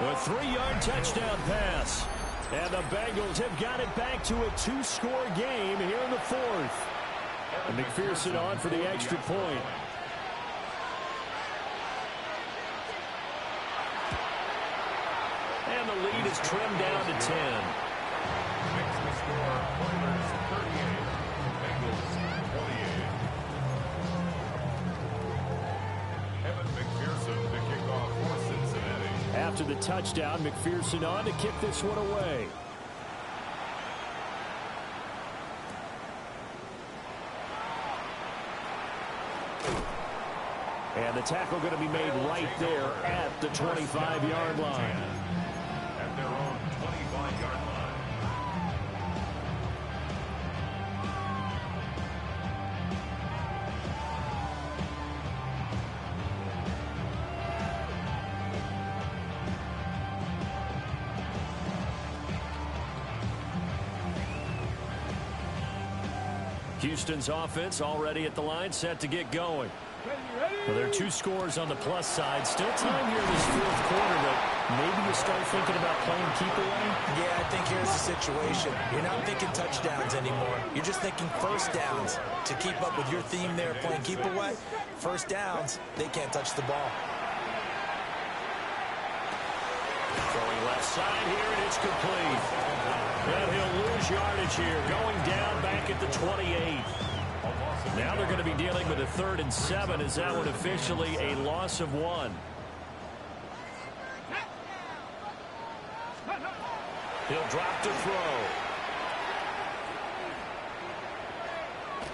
Speaker 2: A 3-yard touchdown pass. And the Bengals have got it back to a 2-score game here in the 4th. And McPherson on for the extra point. And the lead is trimmed down to 10.
Speaker 5: Makes the score Oilers 38, Bengals 28. Evan McPherson to kick off for Cincinnati.
Speaker 7: After the touchdown, McPherson on to kick this one away. And the tackle going to be made right there at the 25-yard line.
Speaker 5: At their own 25-yard line.
Speaker 2: Houston's offense already at the line, set to get going. Well, there are 2 scores on the plus side. Still time here in this 4th quarter, but maybe you start thinking about playing keep away?
Speaker 6: Yeah, I think here's the situation. You're not thinking touchdowns anymore. You're just thinking first downs. To keep up with your theme there, playing keep away, first downs, they can't touch the ball.
Speaker 2: Throwing left side here, and it's complete. And he'll lose yardage here, going down back at the 28. Now they're going to be dealing with a 3rd and 7 as that one officially a loss of 1. He'll drop to throw.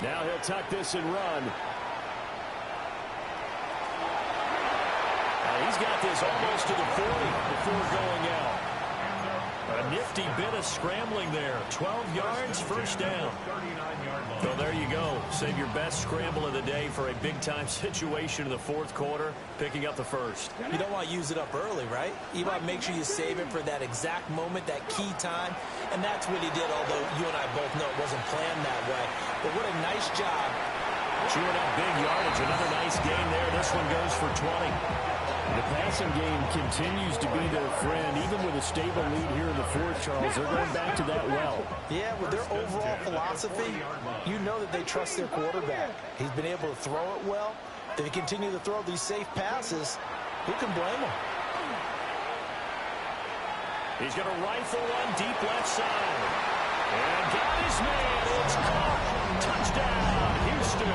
Speaker 7: Now he'll tuck this and run.
Speaker 2: He's got this almost to the 40 before going out. A nifty bit of scrambling there. 12 yards, first down. So there you go. Save your best scramble of the day for a big-time situation in the 4th quarter, picking up the first.
Speaker 6: You don't want to use it up early, right? You want to make sure you save it for that exact moment, that key time. And that's what he did, although you and I both know it wasn't planned that way. But what a nice job.
Speaker 2: Chewing up big yardage. Another nice gain there. This one goes for 20.
Speaker 7: The passing game continues to be their friend. Even with a stable lead here in the 4th, Charles, they're going back to that well.
Speaker 6: Yeah, with their overall philosophy, you know that they trust their quarterback. He's been able to throw it well. If they continue to throw these safe passes, who can blame him?
Speaker 2: He's going to rifle one deep left side. And got his man. It's caught. Touchdown, Houston.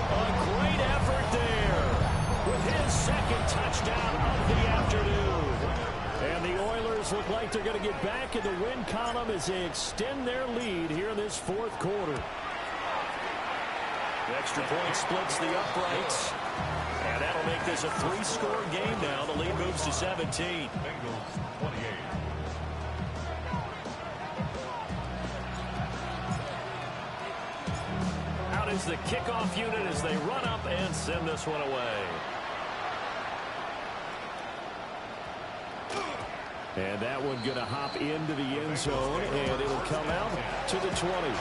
Speaker 2: A great effort there with his 2nd touchdown of the afternoon. And the Oilers look like they're going to get back in the win column as they extend their lead here in this 4th quarter. The extra point splits the uprights. And that'll make this a 3-score game now. The lead moves to 17.
Speaker 5: Bengals 28.
Speaker 2: Out is the kickoff unit as they run up and send this one away.
Speaker 7: And that one going to hop into the end zone, and it'll come out to the 20.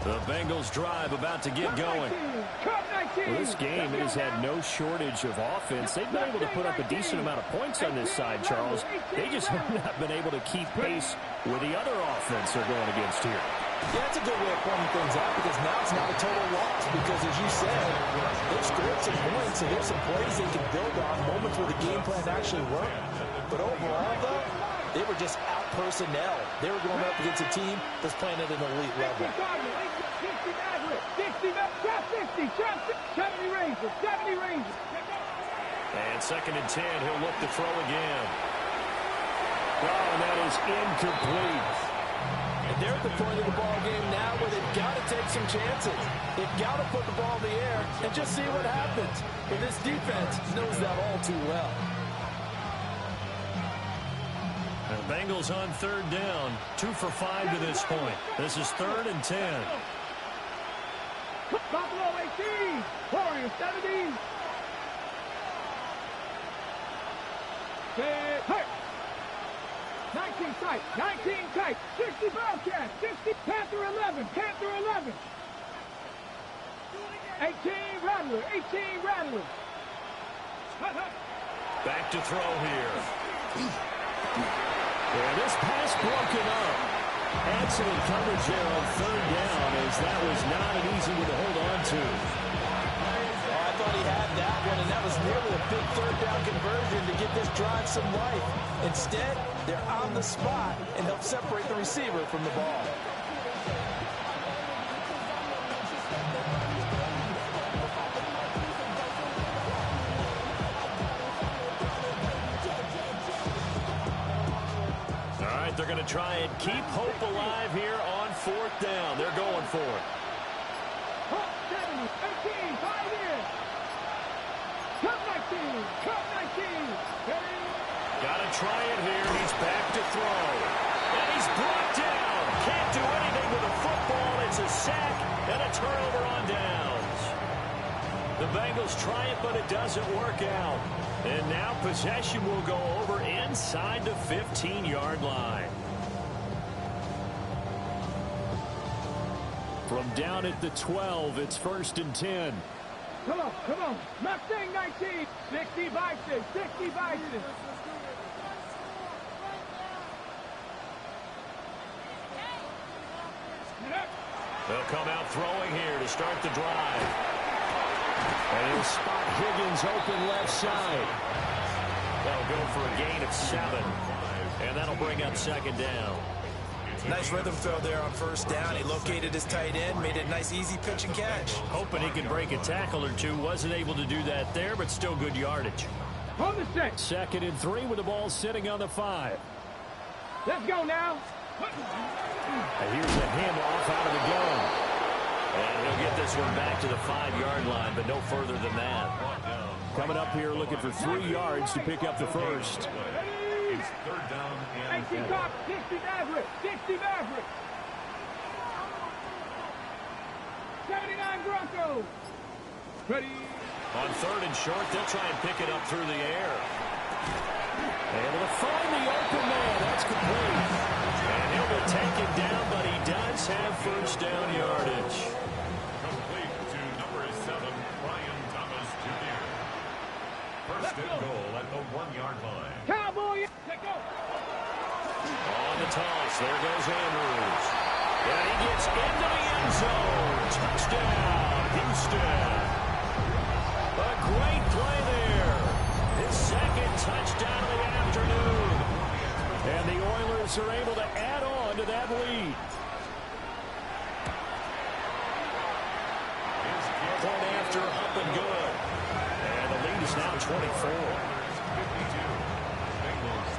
Speaker 2: The Bengals drive about to get going.
Speaker 7: Well, this game has had no shortage of offense. They've been able to put up a decent amount of points on this side, Charles. They just have not been able to keep pace with the other offense they're going against here.
Speaker 6: Yeah, that's a good way of pointing things out because now it's not a total loss because, as you said, they've scored some points and there's some plays they can build on, moments where the game plan actually worked. But overall, though, they were just out personnel. They were going up against a team that's playing at an elite level.
Speaker 3: 60, 70 Rangers, 70 Rangers.
Speaker 2: And 2nd and 10, he'll look to throw again. Oh, and that is incomplete.
Speaker 6: And they're at the point of the ball game now where they've got to take some chances. They've got to put the ball in the air and just see what happens. But this defense knows that all too well.
Speaker 2: The Bengals on 3rd down, 2 for 5 to this point. This is 3rd and 10.
Speaker 3: Buffalo 18, Warriors 17. Hey! 19 tight, 19 tight, 60 Bobcats, 60 Panther 11, Panther 11. 18 Rattler, 18 Rattler.
Speaker 2: Back to throw here. And this pass broken up. Excellent coverage there on 3rd down, as that was not an easy one to hold on to.
Speaker 6: I thought he had that one, and that was nearly a big 3rd down conversion to give this drive some life. Instead, they're on the spot and help separate the receiver from the ball.
Speaker 2: All right, they're going to try and keep hope alive here on 4th down. They're going for it.
Speaker 3: 70, 18, 5 in. Cut 19, cut 19.
Speaker 2: Got to try it here. He's back to throw. And he's brought down. Can't do anything with a football. It's a sack and a turnover on downs. The Bengals try it, but it doesn't work out. And now possession will go over inside the 15-yard line. From down at the 12, it's 1st and 10.
Speaker 3: Come on. Mustang 19, 60 Bison, 60 Bison.
Speaker 2: They'll come out throwing here to start the drive. And he'll spot Higgins open left side. They'll go for a gain of 7. And that'll bring up 2nd down.
Speaker 4: Nice rhythm throw there on 1st down. He located his tight end, made it a nice easy pitch and catch.
Speaker 2: Hoping he could break a tackle or two. Wasn't able to do that there, but still good yardage.
Speaker 3: On the 6.
Speaker 2: 2nd and 3 with the ball sitting on the 5.
Speaker 3: Let's go now.
Speaker 2: And here's a handoff out of the gun. And he'll get this one back to the 5-yard line, but no further than that. Coming up here looking for 3 yards to pick up the first.
Speaker 5: It's 3rd down and
Speaker 3: 18 Cops, 60 Maverick, 60 Maverick. 79 Broncos. Ready.
Speaker 2: On 3rd and short, they'll try and pick it up through the air. Able to find the open man. That's complete. And he'll be taken down, but he does have 1st down yardage.
Speaker 5: complete to number 7, Brian Thomas Jr. 1st and goal at the 1-yard line.
Speaker 3: Cowboy. Let's go.
Speaker 2: On the toss, there goes Andrews. And he gets into the end zone. Touchdown, Houston. A great play there. His 2nd touchdown of the afternoon. And the Oilers are able to add on to that lead. Point after, up and good. And the lead is now 24.
Speaker 5: 52. Bengals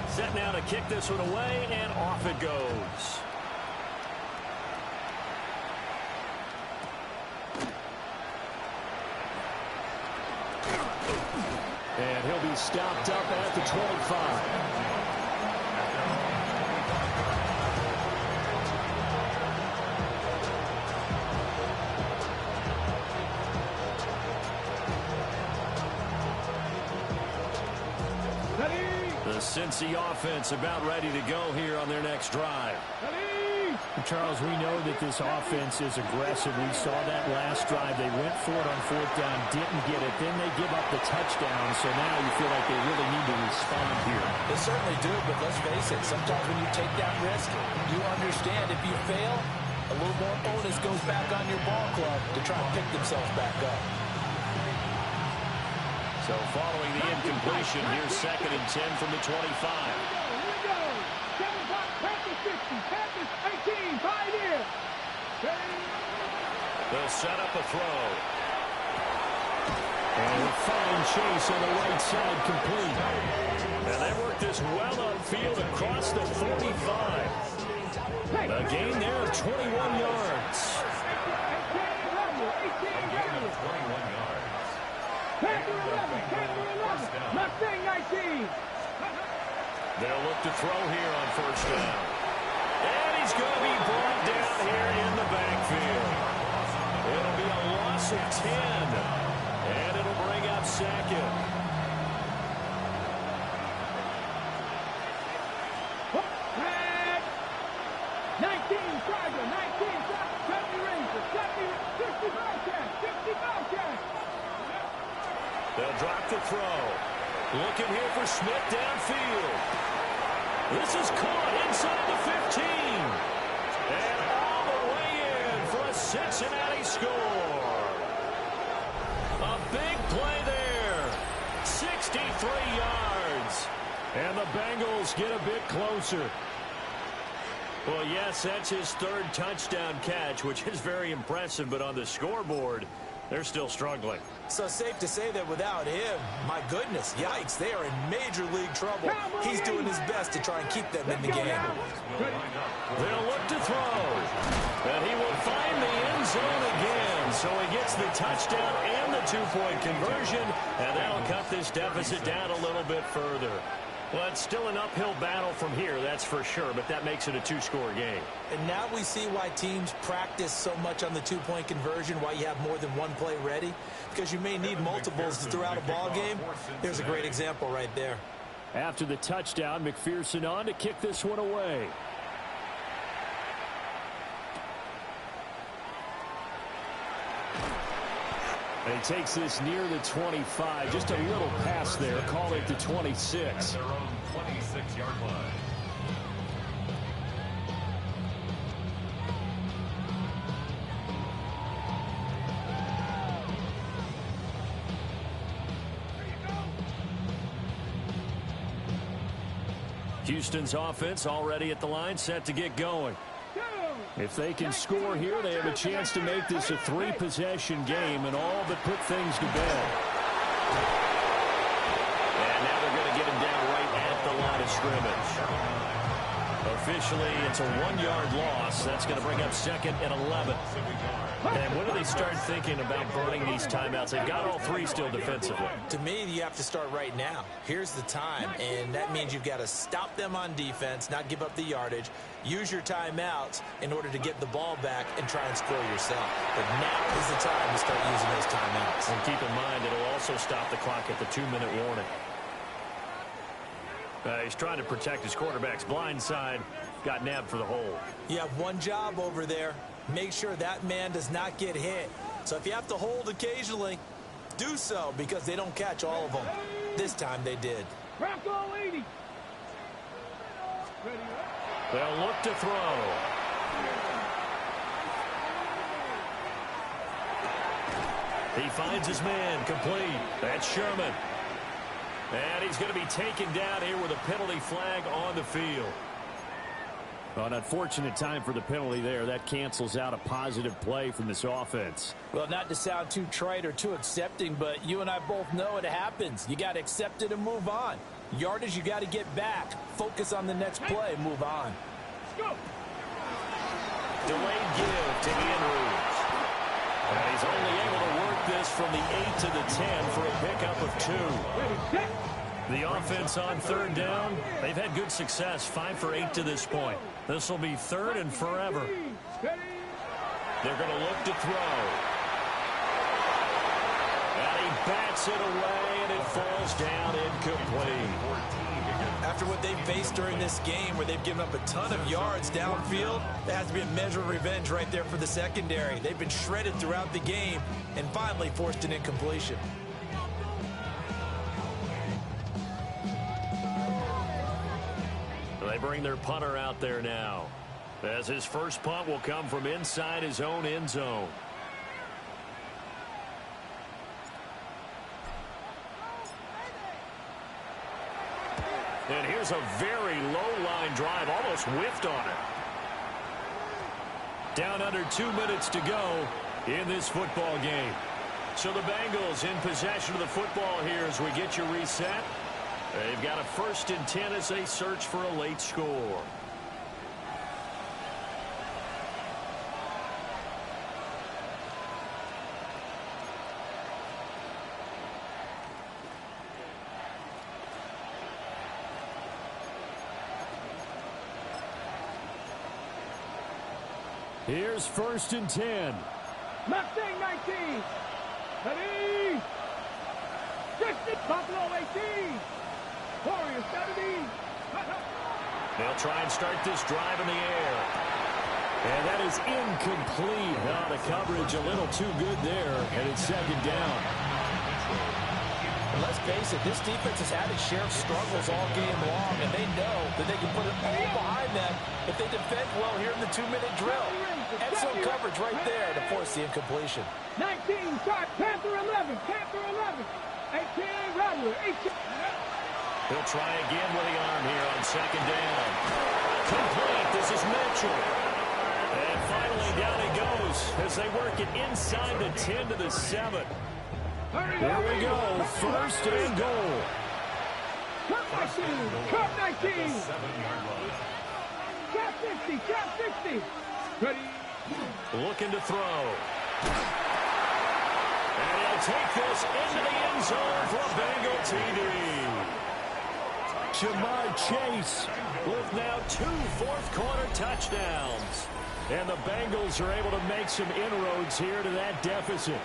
Speaker 5: 28.
Speaker 2: Set now to kick this one away, and off it goes. And he'll be stopped up at the 25. The Cincy offense about ready to go here on their next drive.
Speaker 7: Charles, we know that this offense is aggressive. We saw that last drive. They went for it on 4th down, didn't get it. Then they give up the touchdown. So now you feel like they really need to respond here.
Speaker 6: They certainly do, but let's face it. Sometimes when you take that risk, you understand if you fail, a little more onus goes back on your ball club to try and pick themselves back up.
Speaker 2: So following the incompletion, here's 2nd and 10 from the 25.
Speaker 3: Here we go. 7
Speaker 2: set up a throw. And a fine chase on the right side, complete. And they work this well upfield across the 45. A gain there of 21 yards.
Speaker 3: Mustang 19.
Speaker 2: They'll look to throw here on first down. And he's going to be brought down here in the backfield. It'll be a loss of 10. And it'll bring up second.
Speaker 3: Red. 19 Tiger, 19 Tiger, 70 Rangers, 70, 60 Bobcats, 60 Bobcats.
Speaker 2: They'll drop the throw. Looking here for Smith downfield. This is caught inside the 15. And all the way in for a Cincinnati score. A big play there. 63 yards. And the Bengals get a bit closer. Well, yes, that's his third touchdown catch, which is very impressive, but on the scoreboard, they're still struggling.
Speaker 6: So safe to say that without him, my goodness, yikes, they are in major league trouble. He's doing his best to try and keep them in the game.
Speaker 2: They'll look to throw. And he will find the end zone again. So he gets the touchdown and the two-point conversion. And that'll cut this deficit down a little bit further. Well, it's still an uphill battle from here, that's for sure, but that makes it a two-score game.
Speaker 6: And now we see why teams practice so much on the two-point conversion, why you have more than one play ready, because you may need multiples throughout a ball game. Here's a great example right there.
Speaker 7: After the touchdown, McPherson on to kick this one away. And he takes this near the 25. Just a little pass there. Call it the 26.
Speaker 5: At their own 26-yard line.
Speaker 2: Houston's offense already at the line, set to get going.
Speaker 7: If they can score here, they have a chance to make this a three-possession game and all but put things to bed.
Speaker 2: And now they're going to get him down right at the line of scrimmage. Officially, it's a 1-yard loss. That's going to bring up second and 11. And when do they start thinking about burning these timeouts? They've got all three still defensively.
Speaker 6: To me, you have to start right now. Here's the time, and that means you've got to stop them on defense, not give up the yardage, use your timeouts in order to get the ball back and try and score yourself. But now is the time to start using those timeouts.
Speaker 2: And keep in mind, it'll also stop the clock at the 2-minute warning. He's trying to protect his quarterback's blind side. Got nabbed for the hold.
Speaker 6: You have one job over there. Make sure that man does not get hit. So if you have to hold occasionally, do so, because they don't catch all of them. This time they did.
Speaker 3: Bronco 80.
Speaker 2: They'll look to throw. He finds his man, complete. That's Sherman. And he's going to be taken down here with a penalty flag on the field.
Speaker 7: Well, an unfortunate time for the penalty there. That cancels out a positive play from this offense.
Speaker 6: Well, not to sound too trite or too accepting, but you and I both know it happens. You got to accept it and move on. Yardage, you got to get back. Focus on the next play. Move on.
Speaker 2: Delayed give to Andrews. And he's only able to work this from the 8 to the 10 for a pickup of 2. The offense on third down, they've had good success, 5 for 8 to this point. This will be third and forever. They're going to look to throw. And he bats it away, and it falls down incomplete.
Speaker 6: After what they've faced during this game, where they've given up a ton of yards downfield, there has to be a measure of revenge right there for the secondary. They've been shredded throughout the game and finally forced an incompletion.
Speaker 2: They bring their punter out there now, as his first punt will come from inside his own end zone. And here's a very low-line drive, almost whiffed on it. Down under 2 minutes to go. in this football game. So the Bengals in possession of the football here as we get you reset. They've got a 1st and 10 as they search for a late score.
Speaker 7: Here's 1st and 10.
Speaker 3: Mustang 19. Ready. 60. Buffalo 18. Warriors 17.
Speaker 2: They'll try and start this drive in the air.
Speaker 7: And that is incomplete. Now the coverage a little too good there, and it's 2nd down.
Speaker 6: And let's face it, this defense has had its share of struggles all game long, and they know that they can put it all behind them if they defend well here in the 2-minute drill. Excellent coverage right there to force the incompletion.
Speaker 3: 19, start, Panther 11, Panther 11. 18, Rattler, 18.
Speaker 2: He'll try again with the arm here on 2nd down. Complete. This is Mitchell. And finally down he goes as they work it inside the 10 to the 7.
Speaker 7: Here we go. 1st and goal.
Speaker 3: Cup 19, Cup 19. Cap 60, Cap 60. Ready.
Speaker 2: Looking to throw. And he'll take this into the end zone for a Bengal TD.
Speaker 7: Jamar Chase
Speaker 2: With now 2 fourth-quarter touchdowns.
Speaker 7: And the Bengals are able to make some inroads here to that deficit.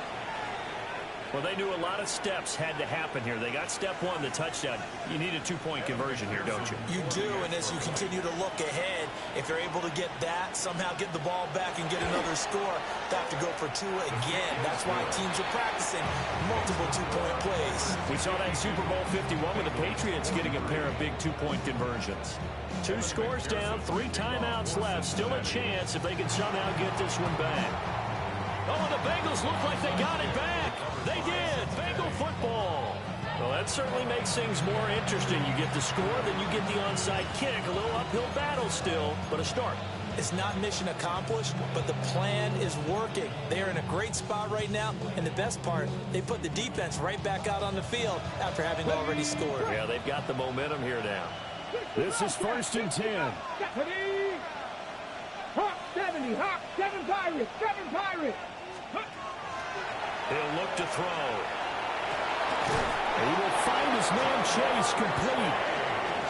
Speaker 2: Well, they knew a lot of steps had to happen here. They got step 1, the touchdown. You need a 2-point conversion here, don't you?
Speaker 4: You do, and as you continue to look ahead, if you're able to get that, somehow get the ball back and get another score, they have to go for 2 again. That's why teams are practicing multiple 2-point plays.
Speaker 2: We saw that Super Bowl 51 with the Patriots getting a pair of big 2-point conversions. 2 scores down, 3 timeouts left. Still a chance if they can somehow get this one back. Oh, and the Bengals look like they got it back. They did. Bengal football. Well, that certainly makes things more interesting. You get the score, then you get the onside kick. A little uphill battle still, but a start.
Speaker 4: It's not mission accomplished, but the plan is working. They're in a great spot right now, and the best part, they put the defense right back out on the field after having already scored.
Speaker 2: Yeah, they've got the momentum here now.
Speaker 7: This is 1st and 10.
Speaker 3: Hawk 70, Hawk 7 Pirates, 7 Pirates.
Speaker 2: He'll look to throw.
Speaker 7: He will find his man Chase complete.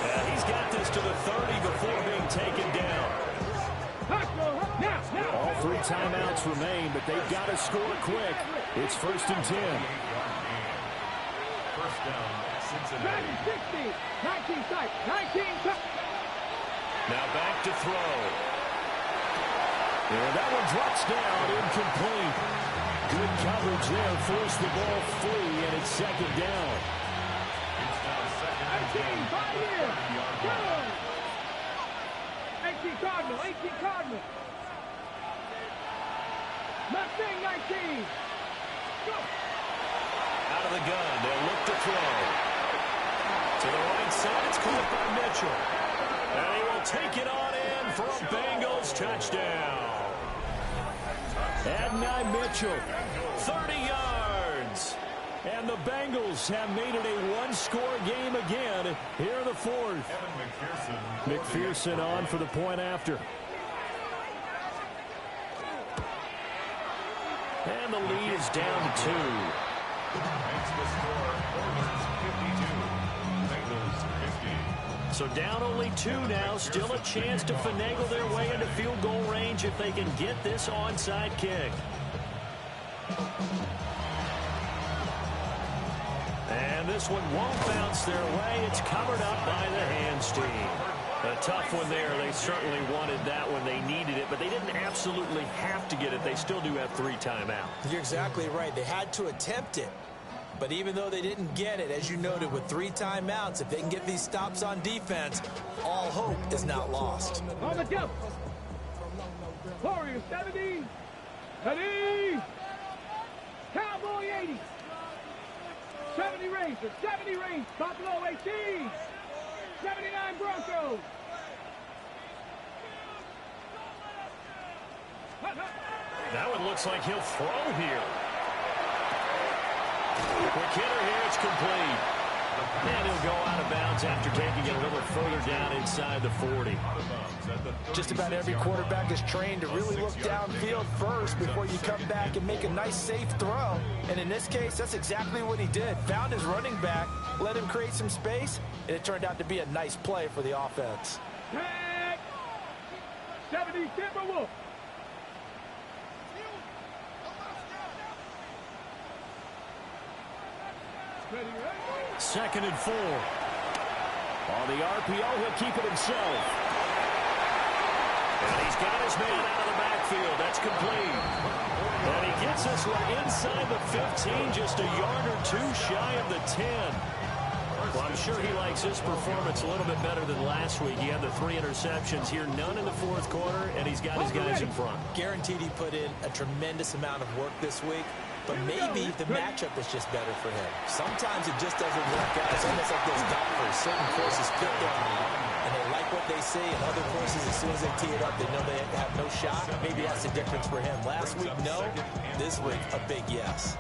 Speaker 2: Yeah, he's got this to the 30 before being taken down.
Speaker 7: All 3 timeouts remain, but they've got to score quick. It's 1st and 10.
Speaker 5: 1st down, Cincinnati.
Speaker 3: 60, 19 sight, 19 sight.
Speaker 2: Now back to throw.
Speaker 7: And that one drops down, incomplete. Good coverage there, forced the ball free, and it's 2nd down.
Speaker 5: It's now 2nd and
Speaker 3: 18,
Speaker 5: 10.
Speaker 3: 5 years.
Speaker 5: 30-yard line.
Speaker 3: 18 Cardinal, 18 Cardinal. Mustang 19. Go.
Speaker 2: Out of the gun, they'll look to throw. To the right side, it's caught by Mitchell. And he will take it on in for a Bengals touchdown.
Speaker 7: Adonai Mitchell,
Speaker 2: 30 yards.
Speaker 7: and the Bengals have made it a one-score game again here in the 4th. McPherson on for the point after.
Speaker 2: And the lead is down to 2.
Speaker 5: Makes the score, Oilers 52, Bengals 50.
Speaker 2: So down only 2 now. Still a chance to finagle their way into field goal range if they can get this onside kick. And this one won't bounce their way. It's covered up by the hands team. A tough one there. They certainly wanted that when they needed it, but they didn't absolutely have to get it. They still do have 3 timeouts.
Speaker 4: You're exactly right. They had to attempt it. But even though they didn't get it, as you noted, with 3 timeouts, if they can get these stops on defense, all hope is not lost.
Speaker 3: On the jump. Warriors 70. Ready. Cowboy 80. 70 Rangers. 70 Rangers. Buffalo 18. 79 Broncos.
Speaker 2: That one looks Looks like he'll throw here. Quick hitter here. It's complete. And he'll go out of bounds after taking it a little further down inside the 40.
Speaker 6: Just about every quarterback is trained to really look downfield first before you come back and make a nice, safe throw. And in this case, that's exactly what he did. Found his running back, let him create some space, and it turned out to be a nice play for the offense.
Speaker 3: Tag! 70 Timberwolves.
Speaker 2: Second and 4. On the RPO, he'll keep it himself. And he's got his man out of the backfield. That's complete. And he gets us right inside the 15, just a yard or two shy of the 10. Well, I'm sure he likes his performance a little bit better than last week. He had the 3 interceptions here, none in the fourth quarter, and he's got his guys in front.
Speaker 6: Guaranteed he put in a tremendous amount of work this week, but maybe the matchup is just better for him. Sometimes it just doesn't work out. It's almost like those golfers. Certain courses fit them, and they like what they see, and other courses, as soon as they tee it up, they know they have no shot. Maybe that's the difference for him. Last week, no. This week, a big yes.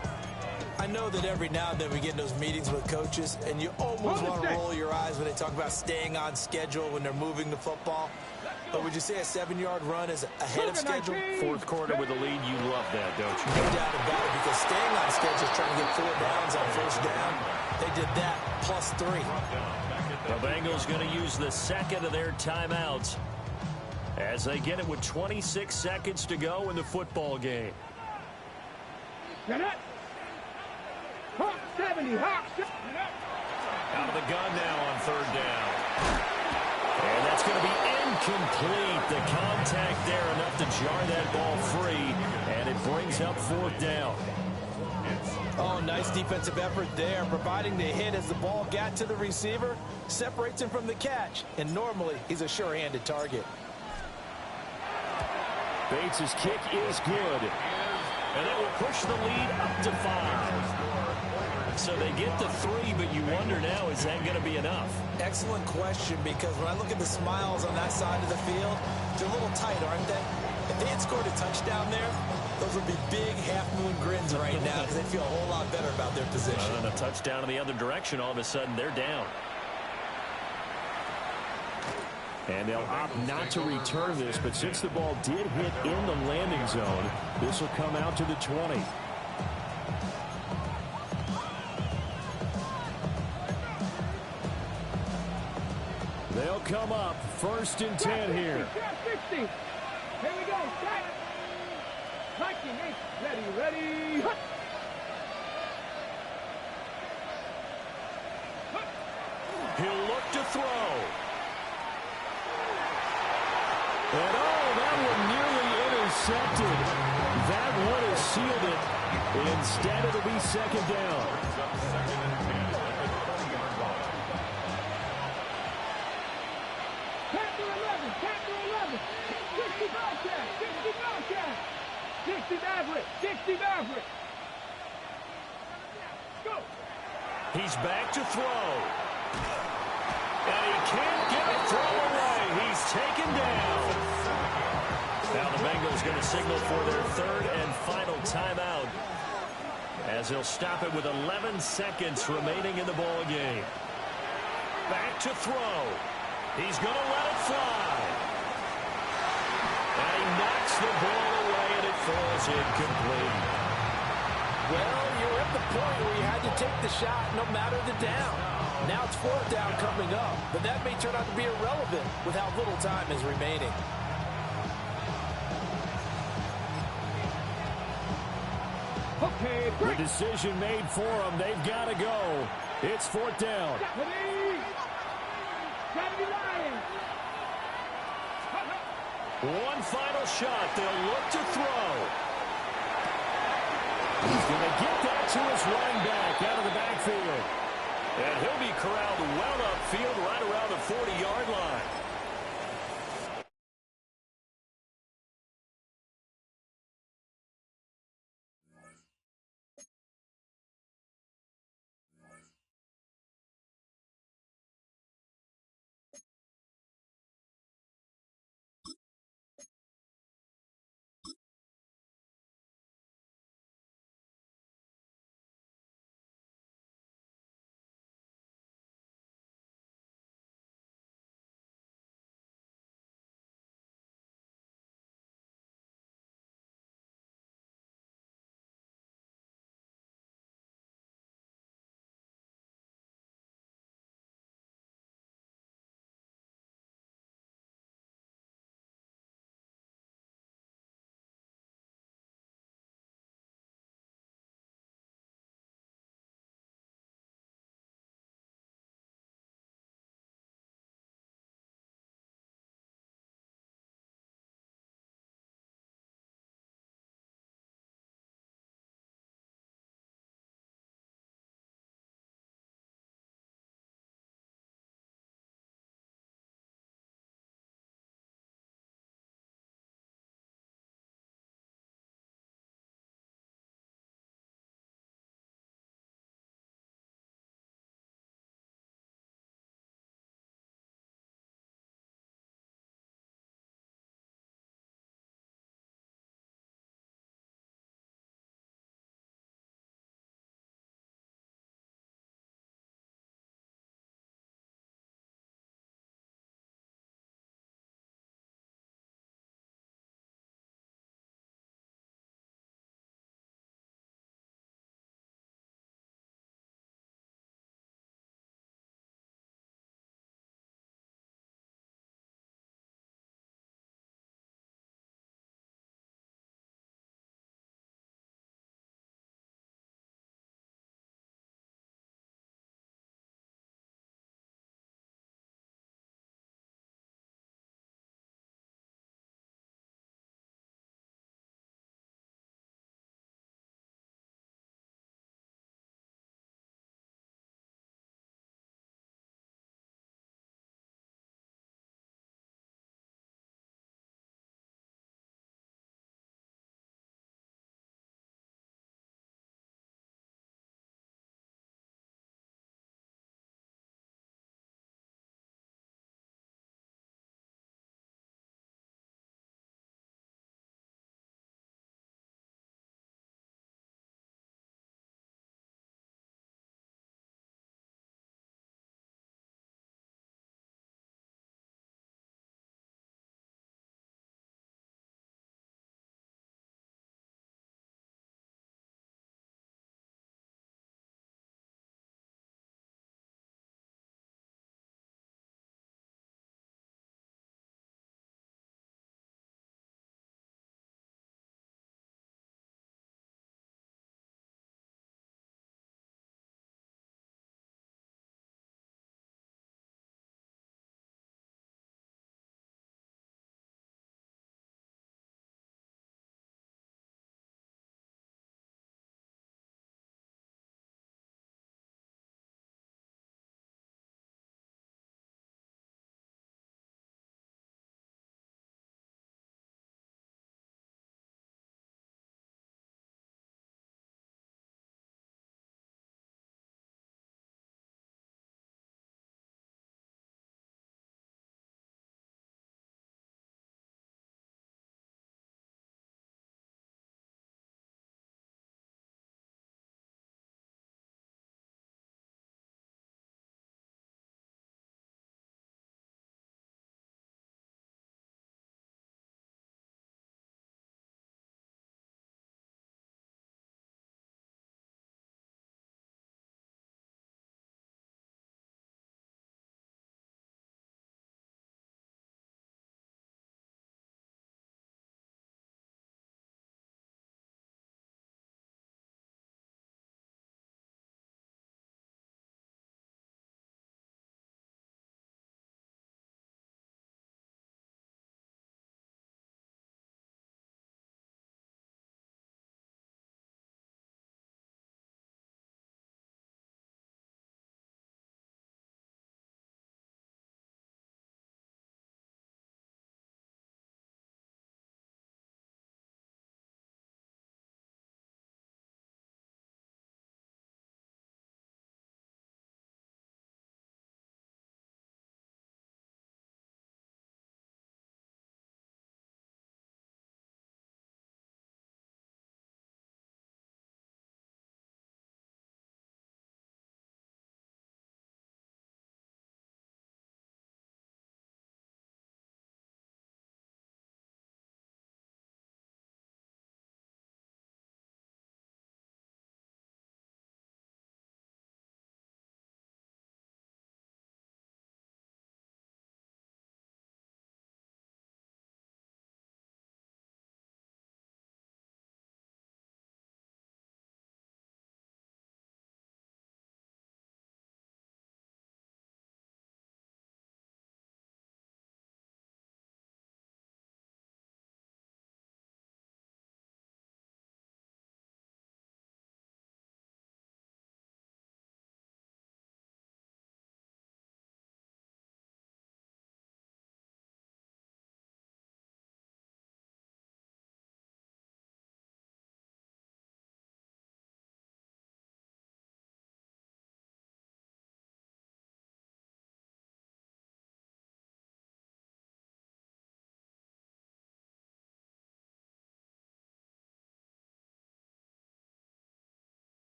Speaker 6: I know that every now and then we get in those meetings with coaches, and you almost want to roll your eyes when they talk about staying on schedule when they're moving the football. But would you say a 7-yard run is ahead of schedule?
Speaker 2: Fourth quarter with a lead, you love that, don't you?
Speaker 6: No doubt about it, because staying on schedule is trying to get 4 downs on first down. They did that, plus 3.
Speaker 2: The Bengals going to use the second of their timeouts as they get it with 26 seconds to go in the football game.
Speaker 3: Get it. Hawk 70, Hawk 70.
Speaker 2: Out of the gun now on third down. And that's going to be incomplete. The contact there enough to jar that ball free, and it brings up fourth down.
Speaker 6: Oh, nice defensive effort there, providing the hit as the ball got to the receiver, separates him from the catch, and normally he's a sure-handed target.
Speaker 2: Bates' kick is good, and it will push the lead up to 5. So they get the 3, but you wonder now, is that going to be enough?
Speaker 6: Excellent question, because when I look at the smiles on that side of the field, they're a little tight, aren't they? If they had scored a touchdown there, those would be big half-moon grins right now, because they feel a whole lot better about their position.
Speaker 2: And a touchdown in the other direction, all of a sudden they're down. And they'll opt not to return this, but since the ball did hit in the landing zone, this will come out to the 20. They'll come up first and 10 here.
Speaker 3: 60. Here we go. Set. Viking 8. Ready. Hut.
Speaker 2: He'll look to throw. And that one nearly intercepted. That one has sealed it. Instead, it'll be second down.
Speaker 3: Chapter 11. 60 Bobcat. 60 Bobcat. 60 Maverick. 60 Maverick. Go.
Speaker 2: He's back to throw. And he can't get a throw away. He's taken down. Now the Bengals going to signal for their third and final timeout, as he'll stop it with 11 seconds remaining in the ball game. Back to throw. He's going to let it fly. And he knocks the ball away, and it falls incomplete.
Speaker 6: Well, you're at the point where you had to take the shot no matter the down. Now it's fourth down coming up, but that may turn out to be irrelevant with how little time is remaining.
Speaker 3: Okay,
Speaker 7: the decision made for them. They've got to go. It's fourth down.
Speaker 2: One final shot. They'll look to throw.
Speaker 7: He's going to get that to his running back out of the backfield.
Speaker 2: And he'll be corralled well upfield right around the 40-yard line.